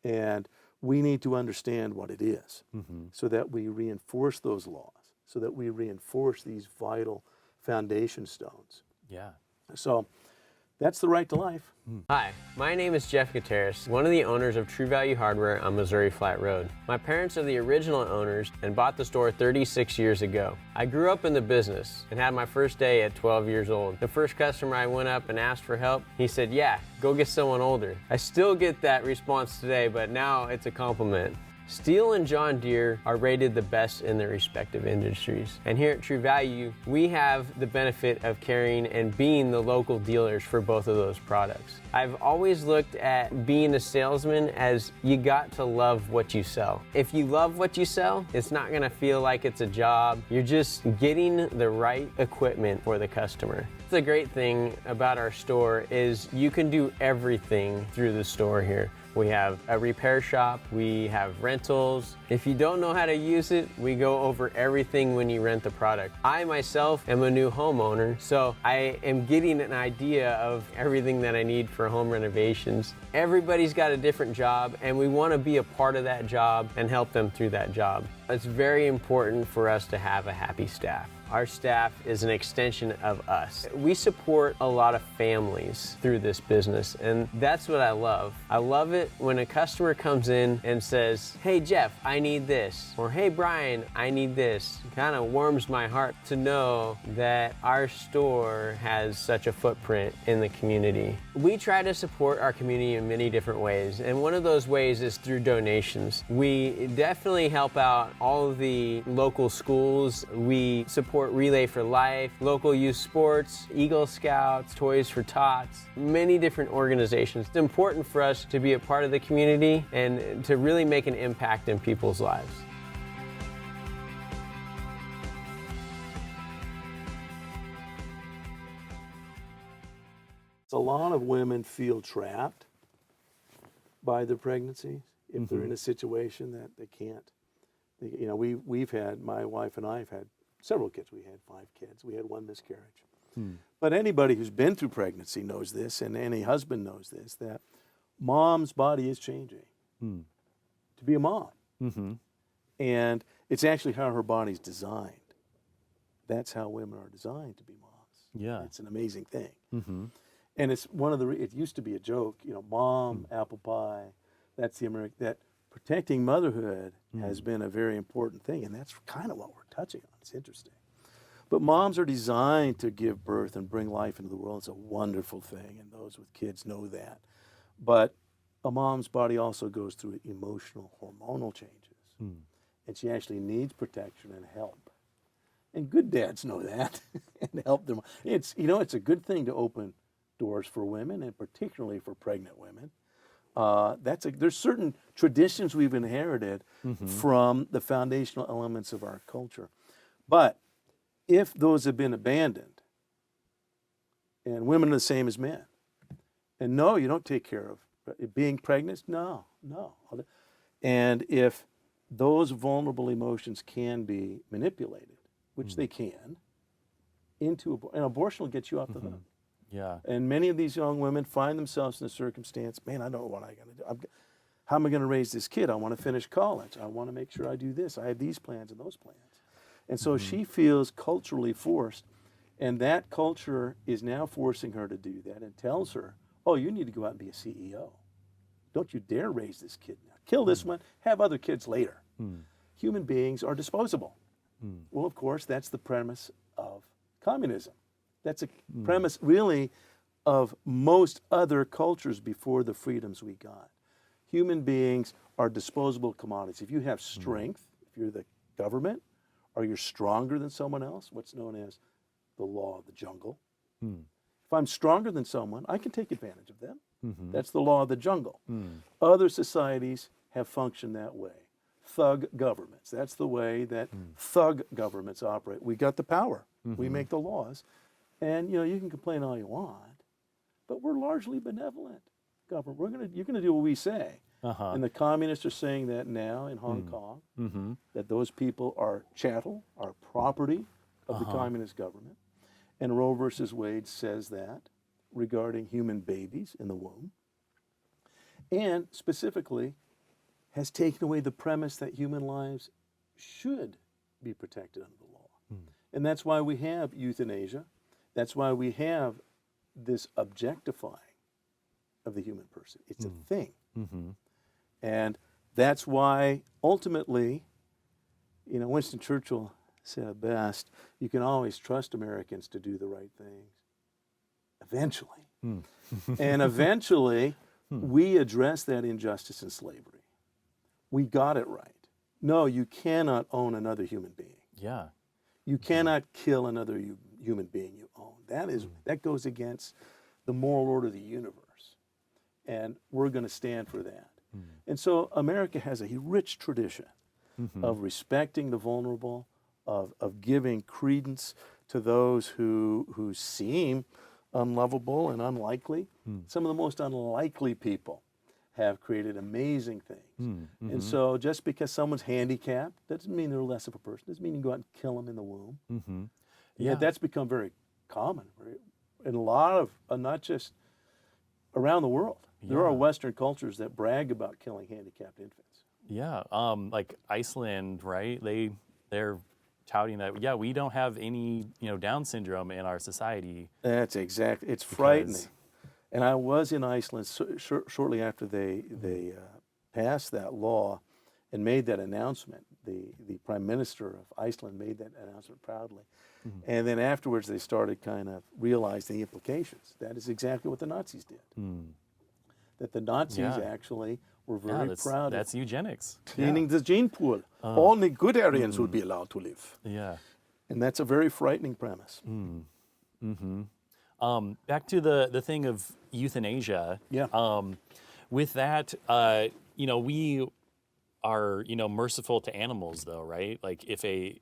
And we need to understand what it is so that we reinforce those laws, so that we reinforce these vital foundation stones. So that's the right to life. Hi, my name is Jeff Gutierrez, one of the owners of True Value Hardware on Missouri Flat Road. My parents are the original owners and bought the store 36 years ago. I grew up in the business and had my first day at 12 years old. The first customer I went up and asked for help, he said, yeah, go get someone older. I still get that response today, but now it's a compliment. Stihl and John Deere are rated the best in their respective industries. And here at True Value, we have the benefit of carrying and being the local dealers for both of those products. I've always looked at being a salesman as you got to love what you sell. If you love what you sell, it's not gonna feel like it's a job. You're just getting the right equipment for the customer. The great thing about our store is you can do everything through the store here. We have a repair shop, we have rentals. If you don't know how to use it, we go over everything when you rent the product. I myself am a new homeowner, so I am getting an idea of everything that I need for home renovations. Everybody's got a different job, and we want to be a part of that job and help them through that job. It's very important for us to have a happy staff. Our staff is an extension of us. We support a lot of families through this business, and that's what I love. I love it when a customer comes in and says, hey Jeff, I need this, or hey Brian, I need this. It kind of warms my heart to know that our store has such a footprint in the community. We try to support our community in many different ways, and one of those ways is through donations. We definitely help out all of the local schools. We support Relay for Life, local youth sports, Eagle Scouts, Toys for Tots, many different organizations. It's important for us to be a part of the community and to really make an impact in people's lives. A lot of women feel trapped by their pregnancies if they're in a situation that they can't. You know, we've had, my wife and I have had several kids. We had 5 kids. We had 1 miscarriage. But anybody who's been through pregnancy knows this, and any husband knows this, that mom's body is changing to be a mom. And it's actually how her body's designed. That's how women are designed to be moms. Yeah. It's an amazing thing. And it's one of the, it used to be a joke, you know, mom, apple pie, that's the American, that protecting motherhood has been a very important thing, and that's kind of what we're touching on. It's interesting. But moms are designed to give birth and bring life into the world. It's a wonderful thing, and those with kids know that. But a mom's body also goes through emotional, hormonal changes, and she actually needs protection and help. And good dads know that and help them. It's, you know, it's a good thing to open doors for women, and particularly for pregnant women. There's certain traditions we've inherited from the foundational elements of our culture. But if those have been abandoned, and women are the same as men, and no, you don't take care of being pregnant, no. And if those vulnerable emotions can be manipulated, which they can, and abortion will get you off the hook. Yeah. And many of these young women find themselves in a circumstance, man, I don't know what I'm going to do. How am I going to raise this kid? I want to finish college. I want to make sure I do this. I have these plans and those plans. And so she feels culturally forced, and that culture is now forcing her to do that and tells her, oh, you need to go out and be a CEO. Don't you dare raise this kid now. Kill this one, have other kids later. Human beings are disposable. Well, of course, that's the premise of communism. That's a premise, really, of most other cultures before the freedoms we got. Human beings are disposable commodities. If you have strength, if you're the government, or you're stronger than someone else, what's known as the law of the jungle. If I'm stronger than someone, I can take advantage of them. That's the law of the jungle. Other societies have functioned that way. Thug governments, that's the way that thug governments operate. We got the power. We make the laws. And, you know, you can complain all you want, but we're largely benevolent government. You're going to do what we say. And the communists are saying that now in Hong Kong, that those people are chattel, are property of the communist government. And Roe versus Wade says that regarding human babies in the womb. And specifically has taken away the premise that human lives should be protected under the law. And that's why we have euthanasia. That's why we have this objectifying of the human person. It's a thing. And that's why ultimately, you know, Winston Churchill said it best, you can always trust Americans to do the right things. Eventually. And eventually, we address that injustice in slavery. We got it right. No, you cannot own another human being. Yeah. You cannot kill another human being you own. That goes against the moral order of the universe. And we're going to stand for that. And so America has a rich tradition of respecting the vulnerable, of giving credence to those who seem unlovable and unlikely. Some of the most unlikely people have created amazing things. And so just because someone's handicapped, doesn't mean they're less of a person. Doesn't mean you go out and kill them in the womb. Yeah, that's become very common in a lot of, not just around the world. There are Western cultures that brag about killing handicapped infants. Yeah, like Iceland, right? They're touting that, yeah, we don't have any, Down syndrome in our society. That's exactly. It's frightening. And I was in Iceland shortly after they passed that law and made that announcement. The Prime Minister of Iceland made that announcement proudly. And then afterwards they started kind of realizing the implications. That is exactly what the Nazis did. That the Nazis actually were very proud That's of eugenics. cleaning the gene pool. Only good Aryans would be allowed to live. Yeah. And that's a very frightening premise. Back to the thing of euthanasia. Yeah. With that, we are, merciful to animals though, right? Like if a,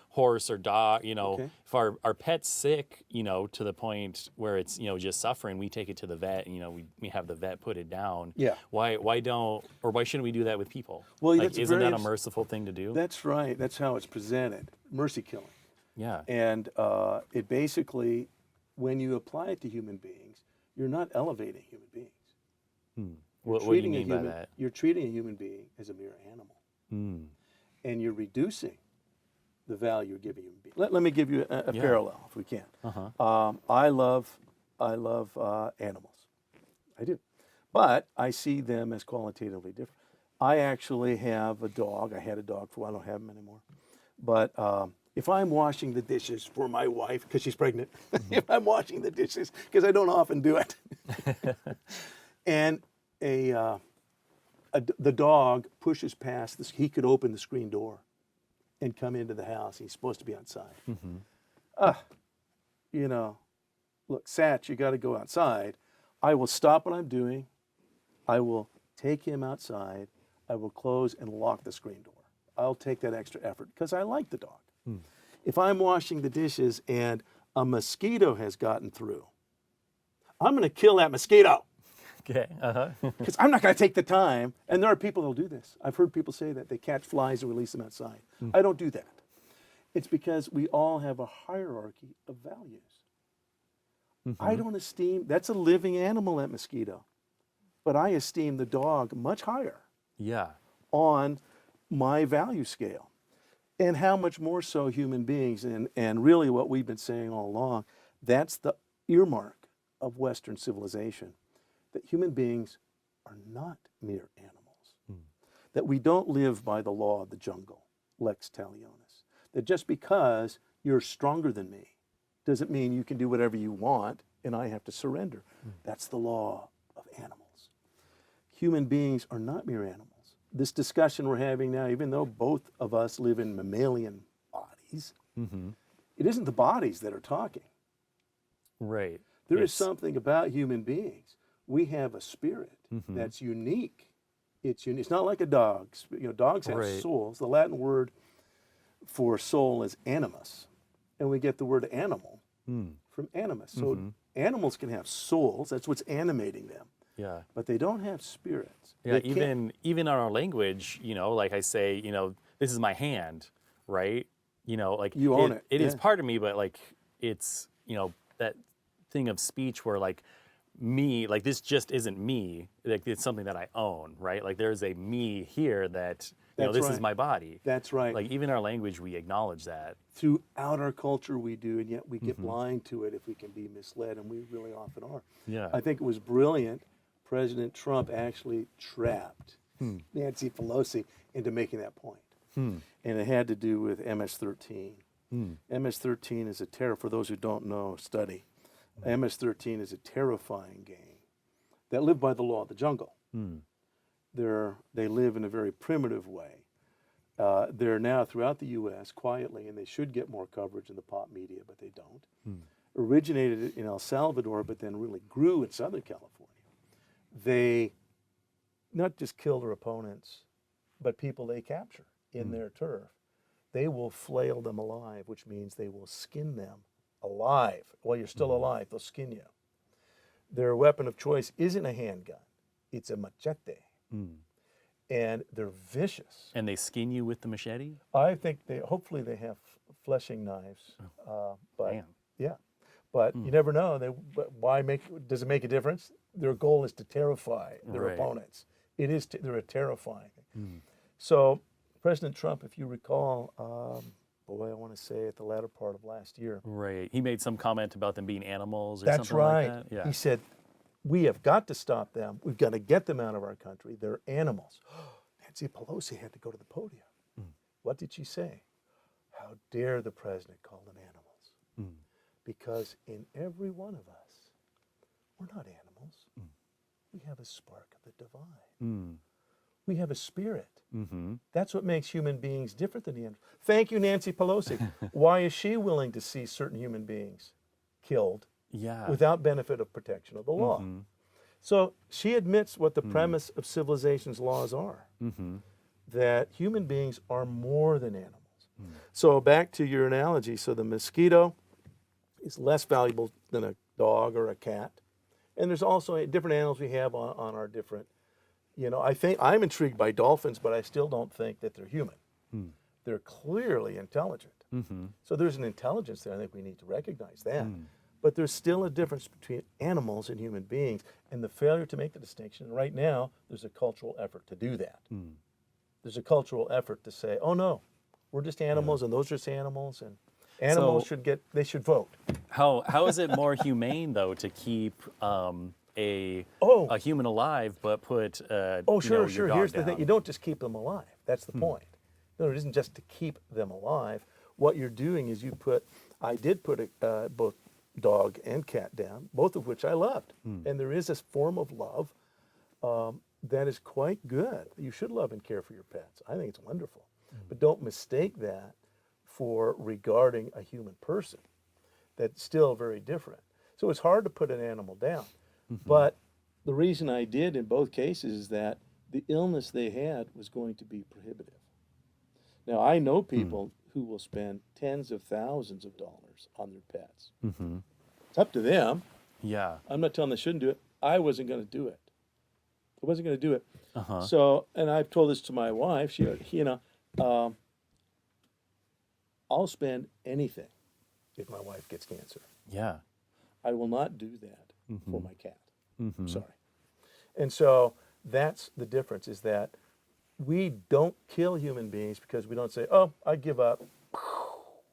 horse or dog, if our pet's sick, to the point where it's, just suffering, we take it to the vet and, we have the vet put it down. Yeah. Why shouldn't we do that with people? Well, like, isn't that a merciful thing to do? That's right. That's how it's presented. Mercy killing. Yeah. And it basically, when you apply it to human beings, you're not elevating human beings. What do you mean by that? You're treating a human being as a mere animal. And you're reducing the value you're giving human beings. Let me give you a parallel, if we can. I love animals. I do. But I see them as qualitatively different. I actually have a dog. I had a dog for a while. I don't have him anymore. But if I'm washing the dishes for my wife, because she's pregnant, if I'm washing the dishes, because I don't often do it, and the dog pushes past this, he could open the screen door and come into the house. He's supposed to be outside. Look, Satch, you got to go outside. I will stop what I'm doing. I will take him outside. I will close and lock the screen door. I'll take that extra effort because I like the dog. If I'm washing the dishes and a mosquito has gotten through, I'm going to kill that mosquito. Okay. Because I'm not going to take the time. And there are people that'll do this. I've heard people say that they catch flies and release them outside. I don't do that. It's because we all have a hierarchy of values. I don't esteem, that's a living animal, that mosquito. But I esteem the dog much higher on my value scale. And how much more so human beings. And really what we've been saying all along, that's the earmark of Western civilization. That human beings are not mere animals. That we don't live by the law of the jungle, lex talionis. That just because you're stronger than me doesn't mean you can do whatever you want and I have to surrender. That's the law of animals. Human beings are not mere animals. This discussion we're having now, even though both of us live in mammalian bodies, it isn't the bodies that are talking. Right. There is something about human beings. We have a spirit that's unique. It's unique. It's not like a dog's. Dogs have souls. The Latin word for soul is animus, and we get the word animal from animus. So animals can have souls. That's what's animating them. Yeah. But they don't have spirits. Yeah. Even in our language, like I say, this is my hand, right? Like you own it. It is part of me, but like it's that thing of speech where like me, like this just isn't me. Like it's something that I own, right? Like there's a me here that this is my body. That's right. Like even our language, we acknowledge that. Throughout our culture, we do, and yet we get blind to it if we can be misled, and we really often are. Yeah. I think it was brilliant. President Trump actually trapped Nancy Pelosi into making that point. And it had to do with MS-13. MS-13 is a terror, for those who don't know, study. MS-13 is a terrifying gang that live by the law of the jungle. They live in a very primitive way. They're now throughout the U.S. quietly, and they should get more coverage in the pop media, but they don't. Originated in El Salvador, but then really grew in Southern California. They not just kill their opponents, but people they capture in their turf. They will flail them alive, which means they will skin them alive. While you're still alive, they'll skin you. Their weapon of choice isn't a handgun. It's a machete. And they're vicious. And they skin you with the machete? I think hopefully they have fleshing knives. But Damn. yeah. But you never know. Does it make a difference? Their goal is to terrify their opponents. They're terrifying. So President Trump, if you recall, boy, I want to say at the latter part of last year. Right. He made some comment about them being animals or That's something right. like that. Yeah. He said, we have got to stop them. We've got to get them out of our country. They're animals. Nancy Pelosi had to go to the podium. What did she say? How dare the president call them animals? Because in every one of us, we're not animals. We have a spark of the divine. We have a spirit. That's what makes human beings different than the animals. Thank you, Nancy Pelosi. Why is she willing to see certain human beings killed without benefit of protection of the law? So she admits what the premise of civilization's laws are, that human beings are more than animals. So back to your analogy, so the mosquito is less valuable than a dog or a cat. And there's also different animals we have on our different, I think I'm intrigued by dolphins, but I still don't think that they're human. They're clearly intelligent. So there's an intelligence there. I think we need to recognize that. But there's still a difference between animals and human beings, and the failure to make the distinction. Right now, there's a cultural effort to do that. There's a cultural effort to say, oh no, we're just animals, and those are just animals, and animals should vote. How is it more humane though to keep a human alive but put your sure. dog Here's the down? thing: you don't just keep them alive. That's the point. No, it isn't just to keep them alive. What you're doing is I did put both dog and cat down, both of which I loved, and there is this form of love that is quite good. You should love and care for your pets. I think it's wonderful, but don't mistake that for regarding a human person. That's still very different. So it's hard to put an animal down. But the reason I did in both cases is that the illness they had was going to be prohibitive. Now, I know people who will spend tens of thousands of dollars on their pets. It's up to them. Yeah. I'm not telling them they shouldn't do it. I wasn't going to do it. I wasn't going to do it. So, and I've told this to my wife. I'll spend anything if my wife gets cancer. Yeah. I will not do that for my cat. Sorry. And so that's the difference, is that we don't kill human beings because we don't say, oh, I give up.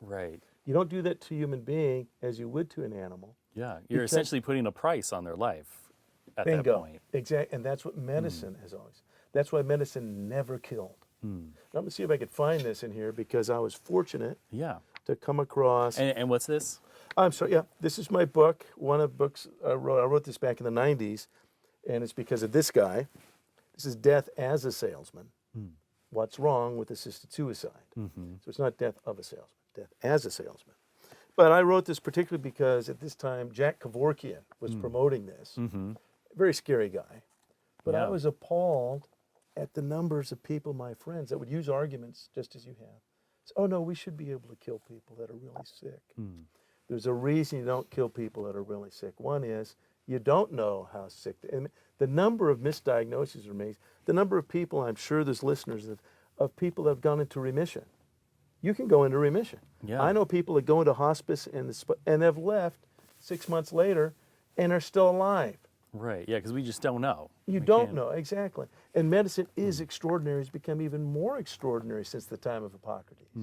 Right. You don't do that to a human being as you would to an animal. Yeah. You're essentially putting a price on their life at Bingo. that point. Exactly. And that's what medicine has always. That's why medicine never killed. Let me see if I could find this in here, because I was fortunate to come across. And what's this? I'm sorry, this is my book, one of the books I wrote. I wrote this back in the 90s, and it's because of this guy. This is Death as a Salesman. What's wrong with assisted suicide? So it's not death of a salesman, death as a salesman. But I wrote this particularly because at this time, Jack Kevorkian was promoting this. Very scary guy. But I was appalled at the numbers of people, my friends, that would use arguments just as you have. So, oh no, we should be able to kill people that are really sick. There's a reason you don't kill people that are really sick. One is you don't know how sick and the number of misdiagnoses are made. The number of people, I'm sure there's listeners of people that have gone into remission. You can go into remission. I know people that go into hospice and have left 6 months later and are still alive. Right. Yeah, because we just don't know. You don't know, exactly. And medicine is extraordinary. It's become even more extraordinary since the time of Hippocrates.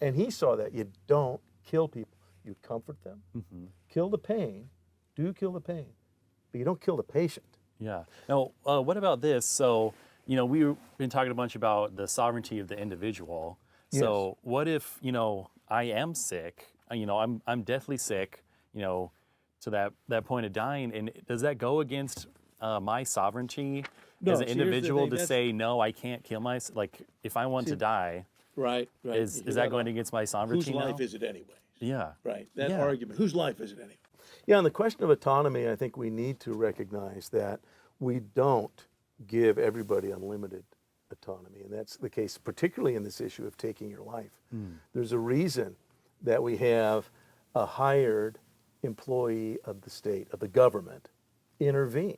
And he saw that you don't kill people. You comfort them, kill the pain, kill the pain, but you don't kill the patient. Yeah. Now, what about this? So, we've been talking a bunch about the sovereignty of the individual. So what if, I am sick, I'm deathly sick, to that point of dying, and does that go against my sovereignty as an individual to say, no, I can't kill myself? Like, if I want to die, right. is that going against my sovereignty Whose now? life is it anyway? Yeah. Right, that argument, whose life is it anyway? Yeah, on the question of autonomy, I think we need to recognize that we don't give everybody unlimited autonomy, and that's the case particularly in this issue of taking your life. There's a reason that we have a hired employee of the state, of the government, intervene.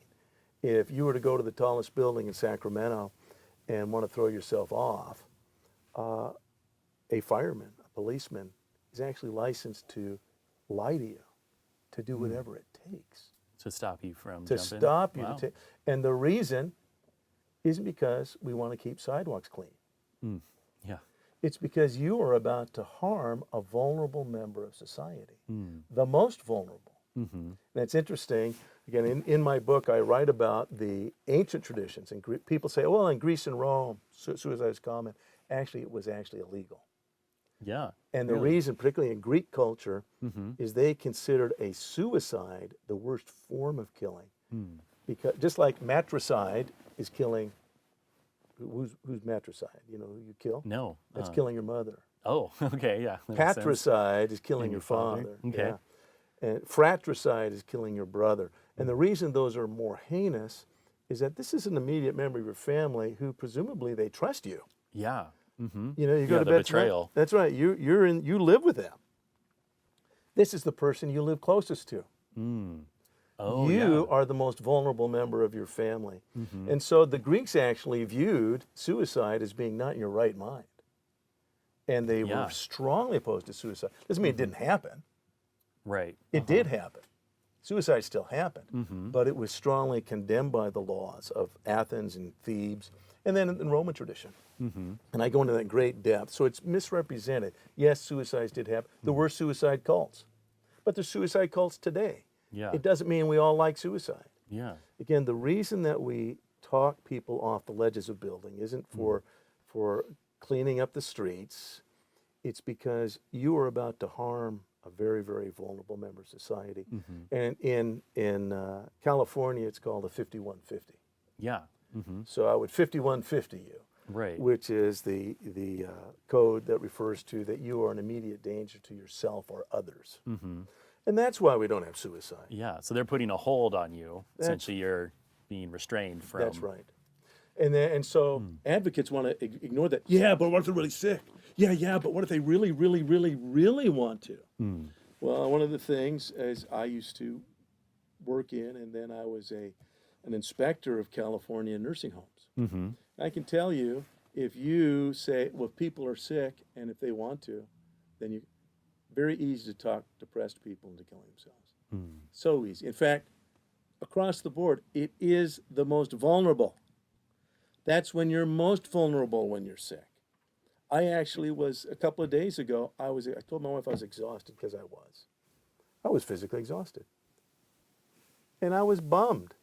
If you were to go to the tallest building in Sacramento and want to throw yourself off, a fireman, a policeman, is actually licensed to lie to you, to do whatever it takes. To stop you from To jumping? stop you. Wow. And the reason isn't because we want to keep sidewalks clean. Yeah. It's because you are about to harm a vulnerable member of society, the most vulnerable. And it's interesting, again, in my book, I write about the ancient traditions. And people say, well, in Greece and Rome, suicide is common. Actually, it was actually illegal. Yeah. And the reason, particularly in Greek culture, is they considered a suicide the worst form of killing. Because just like matricide is killing, who's matricide? You know who you kill? No. That's killing your mother. Oh, okay, yeah. that makes sense. Patricide is killing your father. Okay. Yeah. And fratricide is killing your brother. And the reason those are more heinous is that this is an immediate member of your family who presumably they trust you. Yeah. You know, you go to the bed betrayal. tonight, that's right. You live with them. This is the person you live closest to. Oh, You are the most vulnerable member of your family. And so the Greeks actually viewed suicide as being not in your right mind. And they were strongly opposed to suicide. Doesn't mean it didn't happen. Right. It did happen. Suicide still happened, but it was strongly condemned by the laws of Athens and Thebes, and then in Roman tradition. And I go into that in great depth. So it's misrepresented. Yes, suicides did happen. There were suicide cults, but there's suicide cults today. Yeah. It doesn't mean we all like suicide. Yeah. Again, the reason that we talk people off the ledges of building isn't for cleaning up the streets. It's because you are about to harm a very, very vulnerable member of society. And in California, it's called a 5150. Yeah. So I would 5150 you, Right. which is the code that refers to that you are an immediate danger to yourself or others. And that's why we don't have suicide. Yeah. So they're putting a hold on you. Essentially, you're being restrained from. That's right. And so advocates want to ignore that. Yeah, but what if they're really sick? Yeah, but what if they really, really, really, really want to? Well, one of the things is I used to work in, and then I was an inspector of California nursing homes. I can tell you, if you say, well, if people are sick and if they want to, then you very easy to talk depressed people into killing themselves. So easy. In fact, across the board, it is the most vulnerable. That's when you're most vulnerable, when you're sick. I actually was, a couple of days ago, I told my wife I was exhausted because I was. I was physically exhausted. And I was bummed.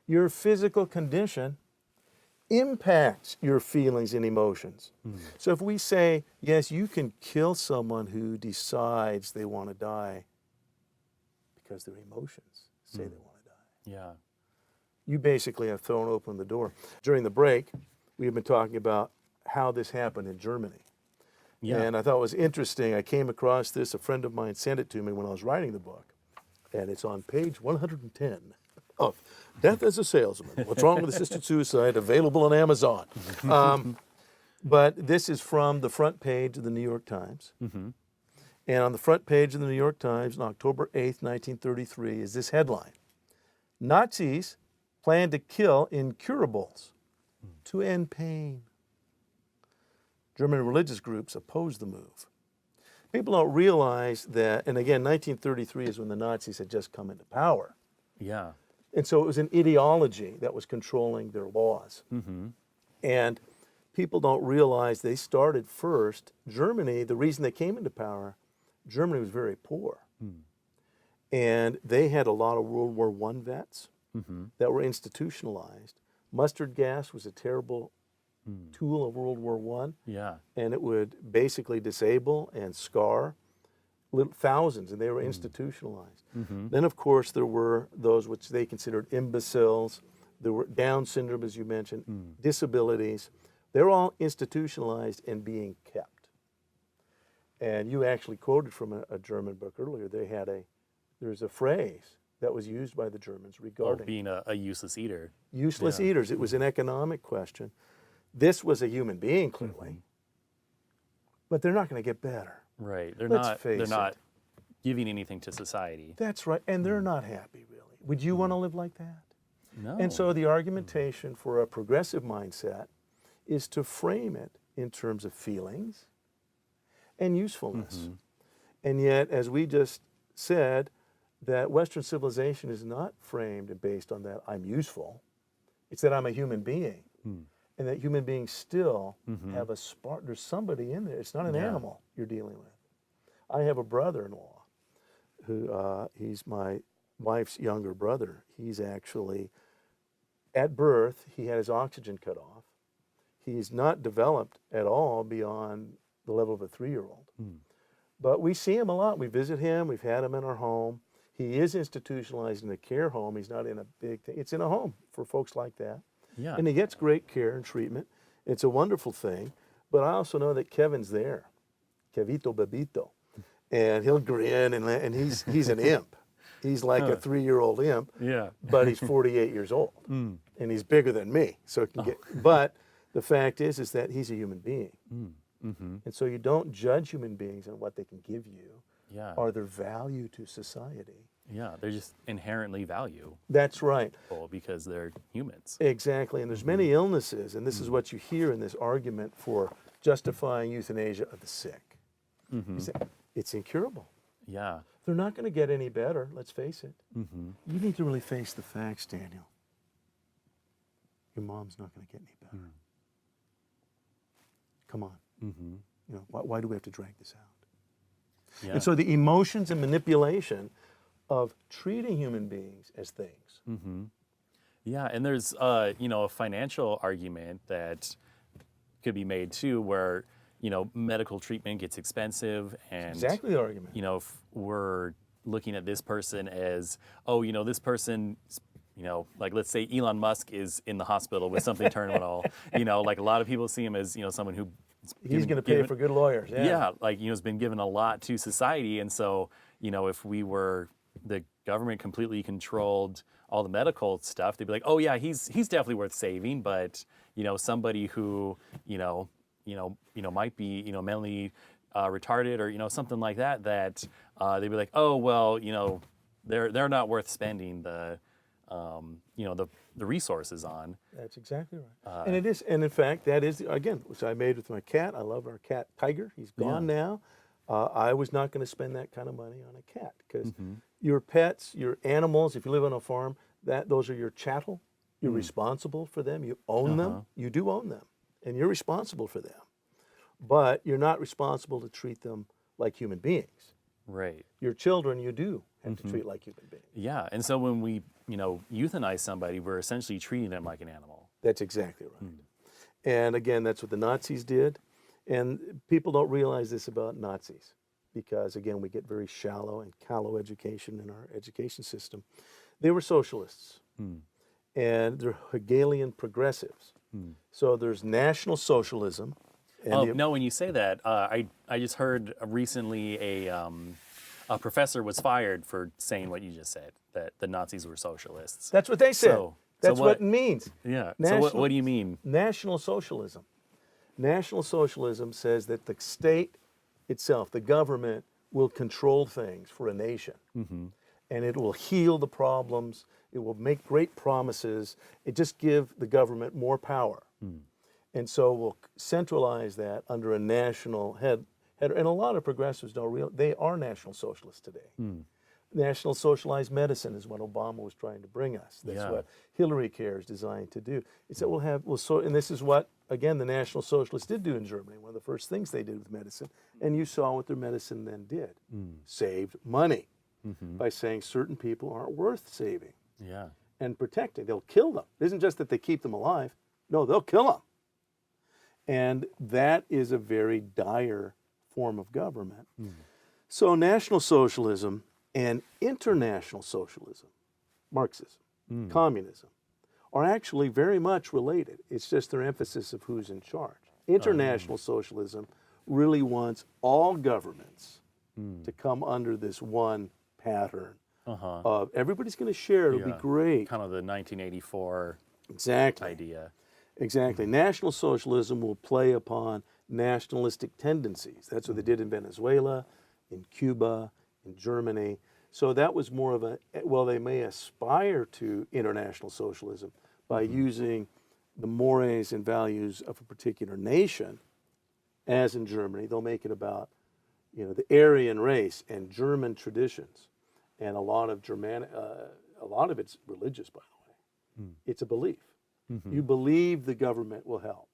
Your physical condition impacts your feelings and emotions. So if we say, yes, you can kill someone who decides they want to die because their emotions say they want to die. Yeah. You basically have thrown open the door. During the break, we have been talking about how this happened in Germany. Yeah. And I thought it was interesting. I came across this. A friend of mine sent it to me when I was writing the book. And it's on page 110 of Death as a Salesman. What's Wrong with Assisted Suicide? Available on Amazon. But this is from the front page of the New York Times. And on the front page of the New York Times on October 8th, 1933 is this headline. Nazis plan to kill incurables to end pain. German religious groups oppose the move. People don't realize that, and again, 1933 is when the Nazis had just come into power. Yeah. And so it was an ideology that was controlling their laws. And people don't realize they started first. Germany, the reason they came into power, Germany was very poor. And they had a lot of World War I vets that were institutionalized. Mustard gas was a terrible tool of World War I. Yeah. And it would basically disable and scar thousands, and they were institutionalized. Then, of course, there were those which they considered imbeciles. There were Down syndrome, as you mentioned, disabilities. They're all institutionalized and being kept. And you actually quoted from a German book earlier. There's a phrase that was used by the Germans regarding being a useless eater. useless eaters. It was an economic question. This was a human being, clearly. But they're not going to get better. Right. They're Let's not. face They're not it. giving anything to society. That's right. And they're not happy, really. Would you want to live like that? No. And so the argumentation for a progressive mindset is to frame it in terms of feelings and usefulness. And yet, as we just said, that Western civilization is not framed and based on that I'm useful. It's that I'm a human being. and that human beings still have a spark. There's somebody in there. It's not an animal you're dealing with. I have a brother-in-law who, he's my wife's younger brother. He's actually, at birth, he had his oxygen cut off. He's not developed at all beyond the level of a 3-year-old. But we see him a lot. We visit him. We've had him in our home. He is institutionalized in a care home. He's not in a big thing. It's in a home for folks like that. Yeah. And he gets great care and treatment. It's a wonderful thing. But I also know that Kevin's there, Kevito Bebito. And he'll grin, and he's an imp. He's like a 3-year-old imp, but he's 48 years old. And he's bigger than me. So it can get, but the fact is that he's a human being. And so you don't judge human beings on what they can give you or their value to society. Yeah, they're just inherently valuable. That's right. Because they're humans. Exactly, and there's many illnesses, and this is what you hear in this argument for justifying euthanasia of the sick. You say, it's incurable. Yeah. They're not going to get any better, let's face it. You need to really face the facts, Daniel. Your mom's not going to get any better. Come on. You know, why do we have to drag this out? And so the emotions and manipulation of treating human beings as things. Yeah, and there's you know, a financial argument that could be made too, where you know, medical treatment gets expensive, and Exactly the argument. you know, if we're looking at this person as, oh, you know, this person, you know, like let's say Elon Musk is in the hospital with something terminal, you know, like a lot of people see him as, you know, someone who He's going to pay for good lawyers. Yeah, like, you know, has been given a lot to society. And so, you know, if we were, the government completely controlled all the medical stuff, they'd be like, oh yeah, he's definitely worth saving. But, you know, somebody who, might be, you know, mentally retarded or, you know, something like that, they'd be like, oh, well, you know, they're not worth spending the resources on. That's exactly right. And it is, and in fact, that is, again, which I made with my cat. I love our cat, Tiger. He's gone now. I was not going to spend that kind of money on a cat because your pets, your animals, if you live on a farm, those are your chattel. You're responsible for them. You own them. You do own them, and you're responsible for them. But you're not responsible to treat them like human beings. Right. Your children, you do have to treat like human beings. Yeah, and so when we, you know, euthanize somebody, we're essentially treating them like an animal. That's exactly right. And again, that's what the Nazis did. And people don't realize this about Nazis because, again, we get very shallow and callow education in our education system. They were socialists, and they're Hegelian progressives. So there's National Socialism. And no, when you say that, I just heard recently a professor was fired for saying what you just said, that the Nazis were socialists. That's what they said. That's what it means. Yeah. National, so what do you mean? National Socialism. National Socialism says that the state itself, the government, will control things for a nation. And it will heal the problems. It will make great promises. It just give the government more power. And so we'll centralize that under a national head. And a lot of progressives don't realize they are National Socialists today. National socialized medicine is what Obama was trying to bring us. That's what Hillary Care is designed to do. It's that and this is what, again, the National Socialists did do in Germany. One of the first things they did with medicine, and you saw what their medicine then did. Saved money by saying certain people aren't worth saving and protecting. They'll kill them. It isn't just that they keep them alive. No, they'll kill them. And that is a very dire form of government. So National Socialism and international socialism, Marxism, communism, are actually very much related. It's just their emphasis of who's in charge. International socialism really wants all governments to come under this one pattern of everybody's going to share, it'll be great. Kind of the 1984 idea. Exactly. National Socialism will play upon nationalistic tendencies. That's what they did in Venezuela, in Cuba, in Germany. So that was more of they may aspire to international socialism by using the mores and values of a particular nation, as in Germany. They'll make it about, you know, the Aryan race and German traditions. And a lot of it's religious, by the way. It's a belief. You believe the government will help.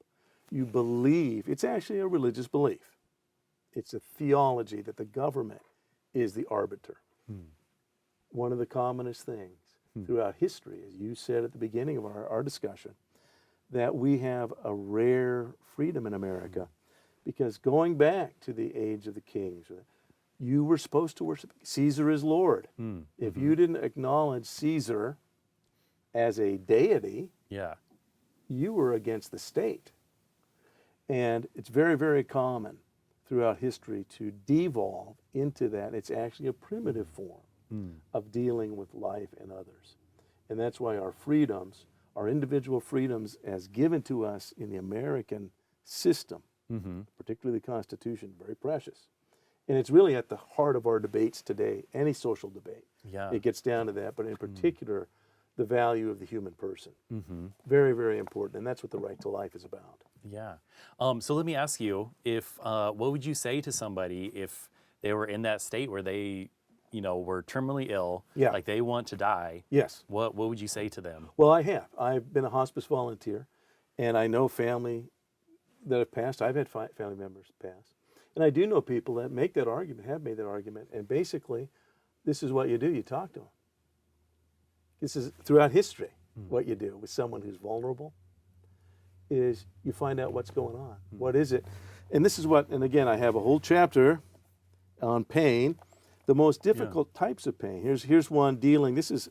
You believe, it's actually a religious belief. It's a theology that the government is the arbiter. One of the commonest things throughout history, as you said at the beginning of our discussion, that we have a rare freedom in America because going back to the age of the kings, you were supposed to worship Caesar is Lord. If you didn't acknowledge Caesar as a deity, you were against the state. And it's very, very common throughout history to devolve into that. It's actually a primitive form of dealing with life and others. And that's why our freedoms, our individual freedoms as given to us in the American system, particularly the Constitution, very precious. And it's really at the heart of our debates today, any social debate. It gets down to that, but in particular, the value of the human person. Very, very important, and that's what the right to life is about. So let me ask you, if what would you say to somebody if they were in that state where they, were terminally ill, like they want to die? What would you say to them? Well, I have. I've been a hospice volunteer, and I know family that have passed. I've had family members pass. And I do know people that make that argument, have made that argument, and basically, this is what you do. You talk to them. This is throughout history what you do with someone who's vulnerable is you find out what's going on. What is it? And this is what, and again, I have a whole chapter on pain, the most difficult types of pain. Here's one dealing, this is,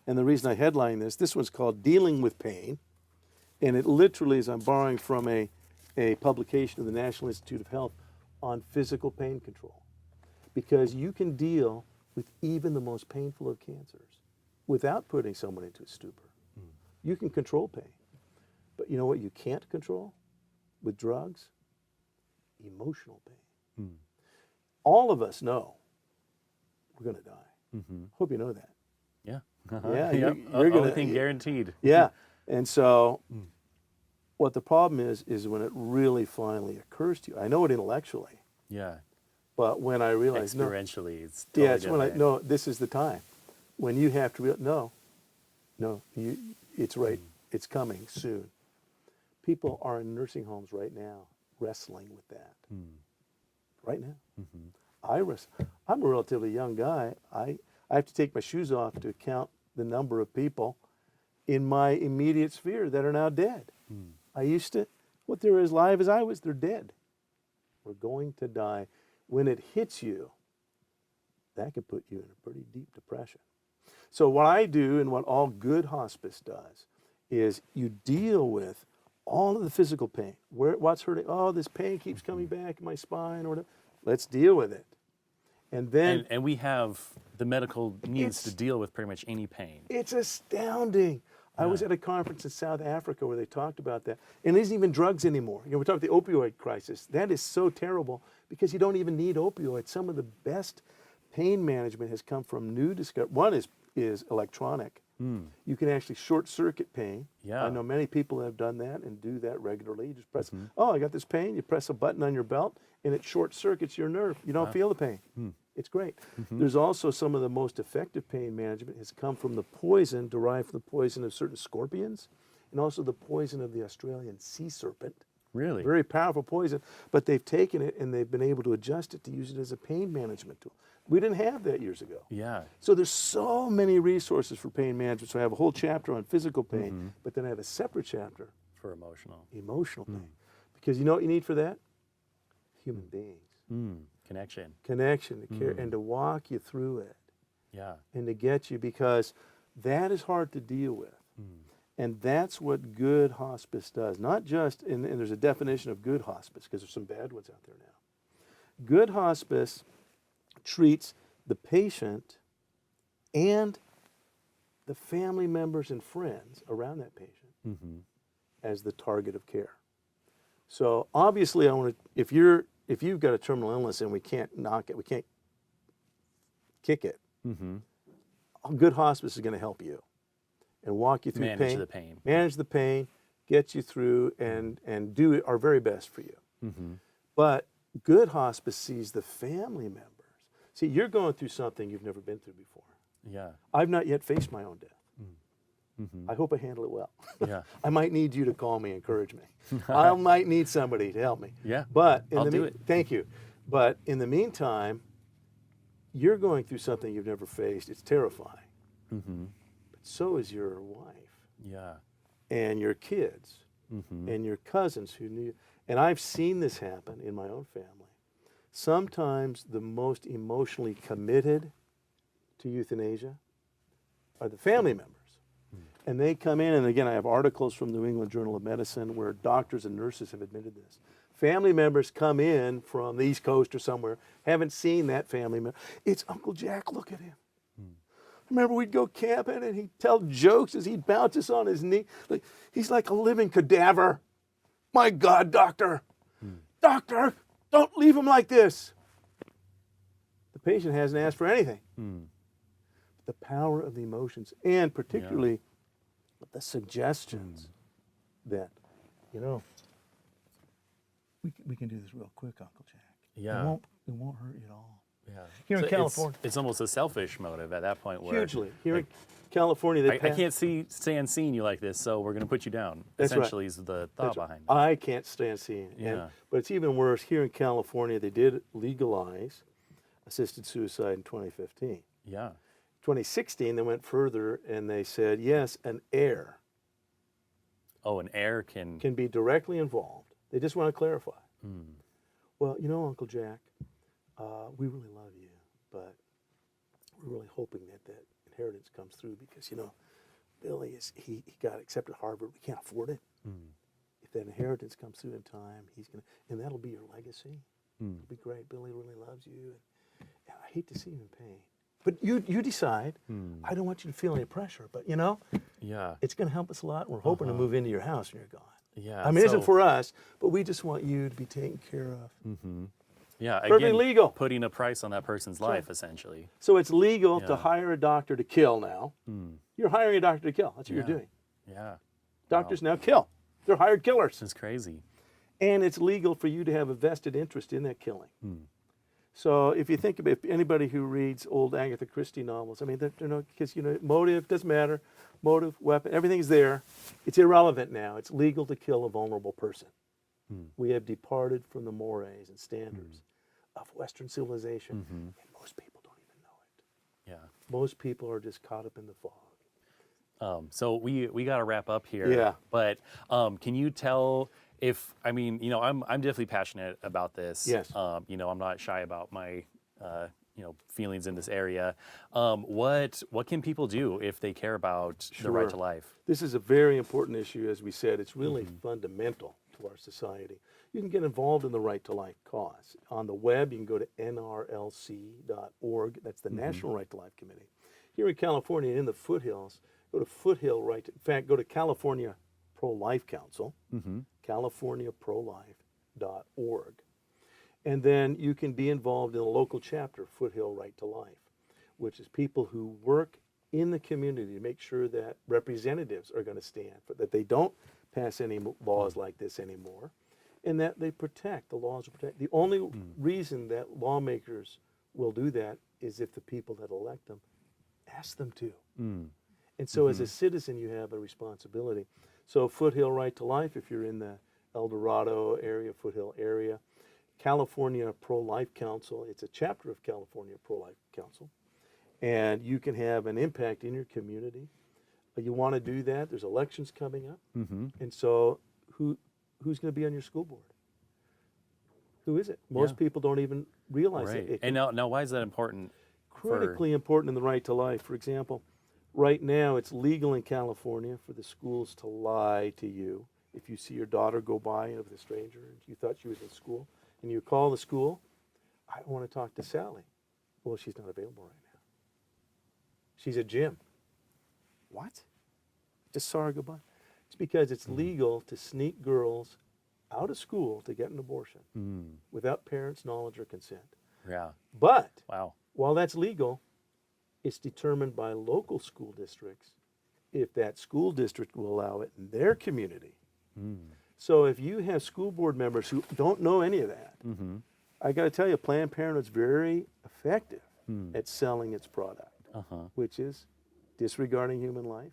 and the reason I headline this one's called Dealing with Pain. And it literally is, I'm borrowing from a publication of the National Institute of Health on physical pain control. Because you can deal with even the most painful of cancers without putting someone into a stupor. You can control pain. But you know what you can't control with drugs? Emotional pain. All of us know we're going to die. Hope you know that. Yeah, you're going to. Guaranteed. Yeah. And so what the problem is when it really finally occurs to you. I know it intellectually. But when I realize, experientially, it's totally it's when no, this is the time. When you have to realize, it's right. It's coming soon. People are in nursing homes right now wrestling with that. Right now. I'm a relatively young guy. I have to take my shoes off to count the number of people in my immediate sphere that are now dead. I used to, what they're as live as I was, they're dead. We're going to die. When it hits you, that could put you in a pretty deep depression. So what I do and what all good hospice does is you deal with all of the physical pain. What's hurting? Oh, this pain keeps coming back in my spine or whatever. Let's deal with it. And then and we have the medical means to deal with pretty much any pain. It's astounding. I was at a conference in South Africa where they talked about that. And it isn't even drugs anymore. We're talking about the opioid crisis. That is so terrible because you don't even need opioids. Some of the best pain management has come from new discovery. One is electronic. You can actually short circuit pain. I know many people have done that and do that regularly. You just press, oh, I got this pain. You press a button on your belt and it short circuits your nerve. You don't feel the pain. It's great. There's also some of the most effective pain management has come from the poison derived from the poison of certain scorpions and also the poison of the Australian sea serpent. Really? Very powerful poison, but they've taken it and they've been able to adjust it to use it as a pain management tool. We didn't have that years ago. So there's so many resources for pain management. So I have a whole chapter on physical pain, but then I have a separate chapter for emotional pain. Because you know what you need for that? Human beings. Connection to care and to walk you through it. And to get you, because that is hard to deal with. And that's what good hospice does. Not just, and there's a definition of good hospice, because there's some bad ones out there now. Good hospice treats the patient and the family members and friends around that patient as the target of care. So obviously, if you've got a terminal illness and we can't knock it, we can't kick it, a good hospice is going to help you and walk you through manage the pain, get you through, and do our very best for you. But good hospice sees the family members. See, you're going through something you've never been through before. I've not yet faced my own death. I hope I handle it well. Yeah. I might need you to call me, encourage me. I might need somebody to help me. Yeah, But I'll do it. Thank you. But in the meantime, you're going through something you've never faced. It's terrifying. But so is your wife Yeah. and your kids and your cousins who knew. And I've seen this happen in my own family. Sometimes the most emotionally committed to euthanasia are the family members. And they come in, and again, I have articles from New England Journal of Medicine where doctors and nurses have admitted this. Family members come in from the East Coast or somewhere, haven't seen that family member. It's Uncle Jack, look at him. Remember, we'd go camping and he'd tell jokes as he'd bounce us on his knee. Like, he's like a living cadaver. My God, doctor, doctor, don't leave him like this. The patient hasn't asked for anything. The power of the emotions, and particularly the suggestions that, you know, we can do this real quick, Uncle Jack. Yeah. It won't hurt you at all. Yeah. Here in So California. it's almost a selfish motive at that point where Hugely. Here like, in California, I can't stand seeing you like this, so we're going to put you down. That's right. Essentially is the thought behind it. I can't stand seeing it. Yeah. But it's even worse. Here in California, they did legalize assisted suicide in 2015. Yeah. 2016, they went further and they said, yes, an heir Oh, an heir can be directly involved. They just want to clarify. Well, you know, Uncle Jack, we really love you, but we're really hoping that that inheritance comes through because, you know, Billy, he got accepted at Harvard. We can't afford it. If that inheritance comes through in time, he's going to, and that'll be your legacy. It'll be great. Billy really loves you. And I hate to see you in pain. But you decide. I don't want you to feel any pressure, but you know, Yeah. it's going to help us a lot. We're hoping to move into your house when you're gone. Yeah. I mean, it isn't so- for us, but we just want you to be taken care of. Yeah. Perfectly Again, legal. putting a price on that person's life, essentially. So it's legal to Yeah. hire a doctor to kill now. You're hiring a doctor to kill. That's what you're doing. Yeah. Doctors now kill. They're hired killers. This is crazy. And it's legal for you to have a vested interest in that killing. So if you think about anybody who reads old Agatha Christie novels, I mean, they're no, because, you know, motive doesn't matter. Motive, weapon, everything's there. It's irrelevant now. It's legal to kill a vulnerable person. We have departed from the mores and standards of Western civilization, and most people don't even know it. Yeah. Most people are just caught up in the fog. So we got to wrap up here. Yeah. But can you tell if, I mean, you know, I'm definitely passionate about this. Yes. You know, I'm not shy about my, you know, feelings in this area. What can people do if they care about the right to Sure. life? This is a very important issue, as we said. It's really fundamental to our society. You can get involved in the Right to Life cause. On the web, you can go to nrlc.org. That's the National Right to Life Committee. Here in California, in the foothills, go to Foothill Right. In fact, go to California ProLife Council, californiaprolife.org. And then you can be involved in a local chapter, Foothill Right to Life, which is people who work in the community to make sure that representatives are going to stand for that they don't pass any laws like this anymore, and that they protect, the laws will protect. The only reason that lawmakers will do that is if the people that elect them ask them to. And so as a citizen, you have a responsibility. So Foothill Right to Life, if you're in the El Dorado area, Foothill area, California ProLife Council, it's a chapter of California ProLife Council, and you can have an impact in your community. You want to do that, there's elections coming up, and so who's going to be on your school board? Who is it? Most people don't even realize Right. it. And now, why is that important? Critically important in the right to life. For example, right now it's legal in California for the schools to lie to you. If you see your daughter go by with a stranger and you thought she was in school, and you call the school, I want to talk to Sally. Well, she's not available right now. She's at gym. What? Just saw her go by. It's because it's legal to sneak girls out of school to get an abortion without parents' knowledge or consent. Yeah. But Wow. while that's legal, it's determined by local school districts if that school district will allow it in their community. So if you have school board members who don't know any of that, I got to tell you, Planned Parenthood's very effective at selling its product, which is disregarding human life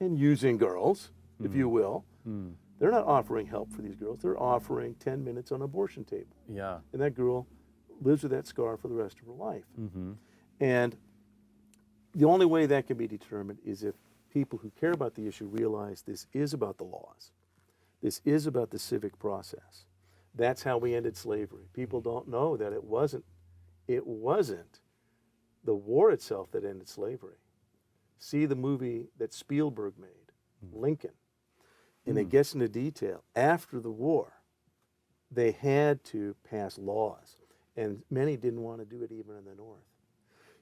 and using girls, if you will. They're not offering help for these girls. They're offering 10 minutes on an abortion table. Yeah. And that girl lives with that scar for the rest of her life. And the only way that can be determined is if people who care about the issue realize this is about the laws. This is about the civic process. That's how we ended slavery. People don't know that it wasn't the war itself that ended slavery. See the movie that Spielberg made, Lincoln, and it gets into detail. After the war, they had to pass laws, and many didn't want to do it even in the North.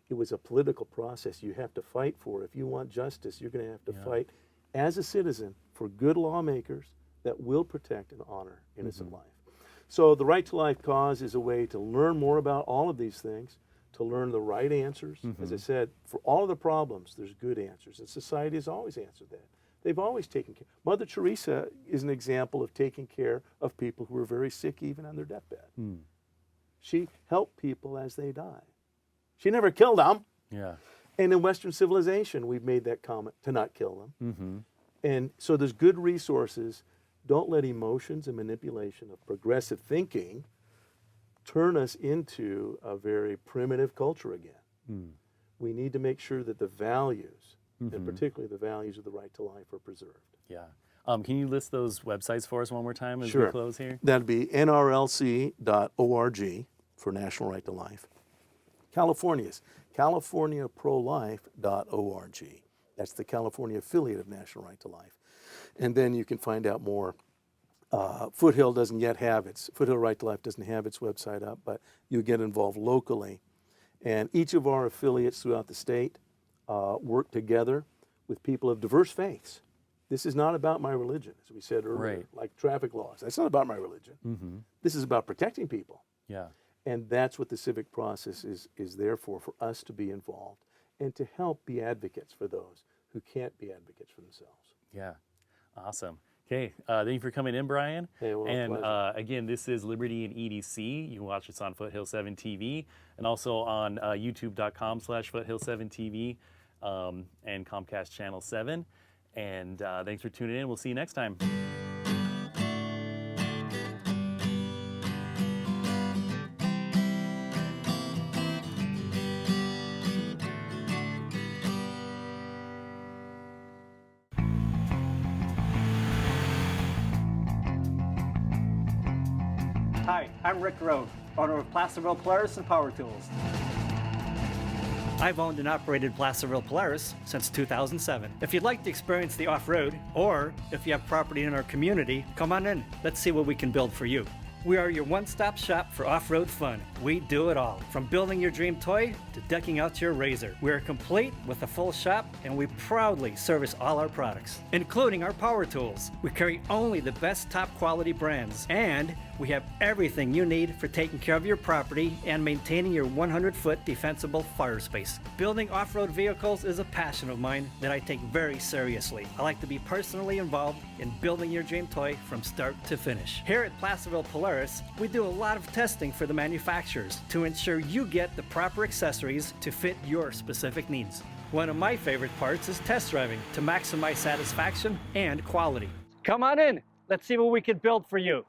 It was a political process you have to fight for. If you want justice, you're going to have to fight as a citizen for good lawmakers that will protect and honor innocent life. So the Right to Life cause is a way to learn more about all of these things, to learn the right answers. As I said, for all of the problems, there's good answers, and society has always answered that. They've always taken care. Mother Teresa is an example of taking care of people who are very sick even on their deathbed. She helped people as they die. She never killed them. Yeah. And in Western civilization, we've made that comment to not kill them. And so there's good resources. Don't let emotions and manipulation of progressive thinking turn us into a very primitive culture again. We need to make sure that the values, and particularly the values of the right to life, are preserved. Yeah. Can you list those websites for us one more time as Sure. we close here? That'd be nrlc.org for National Right to Life. California's CaliforniaProLife.org. That's the California affiliate of National Right to Life. And then you can find out more. Foothill doesn't yet have its, Foothill Right to Life doesn't have its website up, but you get involved locally. And each of our affiliates throughout the state work together with people of diverse faiths. This is not about my religion, as we said earlier, like traffic laws. That's not about my religion. This is about protecting people. Yeah. And that's what the civic process is there for us to be involved and to help be advocates for those who can't be advocates for themselves. Yeah. Awesome. Okay. Thank you for coming in, Brian. Hey, well, and pleasure. again, this is Liberty and EDC. You can watch us on Foothill 7 TV and also on youtube.com/Foothill7 TV and Comcast Channel 7. And thanks for tuning in. We'll see you next time. Hi, I'm Rick Rowe, owner of Placerville Polaris and Power Tools. I've owned and operated Placerville Polaris since 2007. If you'd like to experience the off-road, or if you have property in our community, come on in. Let's see what we can build for you. We are your one-stop shop for off-road fun. We do it all, from building your dream toy to decking out your razor. We are complete with a full shop, and we proudly service all our products, including our power tools. We carry only the best top quality brands, and we have everything you need for taking care of your property and maintaining your 100-foot defensible fire space. Building off-road vehicles is a passion of mine that I take very seriously. I like to be personally involved in building your dream toy from start to finish. Here at Placerville Polaris, we do a lot of testing for the manufacturers to ensure you get the proper accessories to fit your specific needs. One of my favorite parts is test driving to maximize satisfaction and quality. Come on in. Let's see what we can build for you.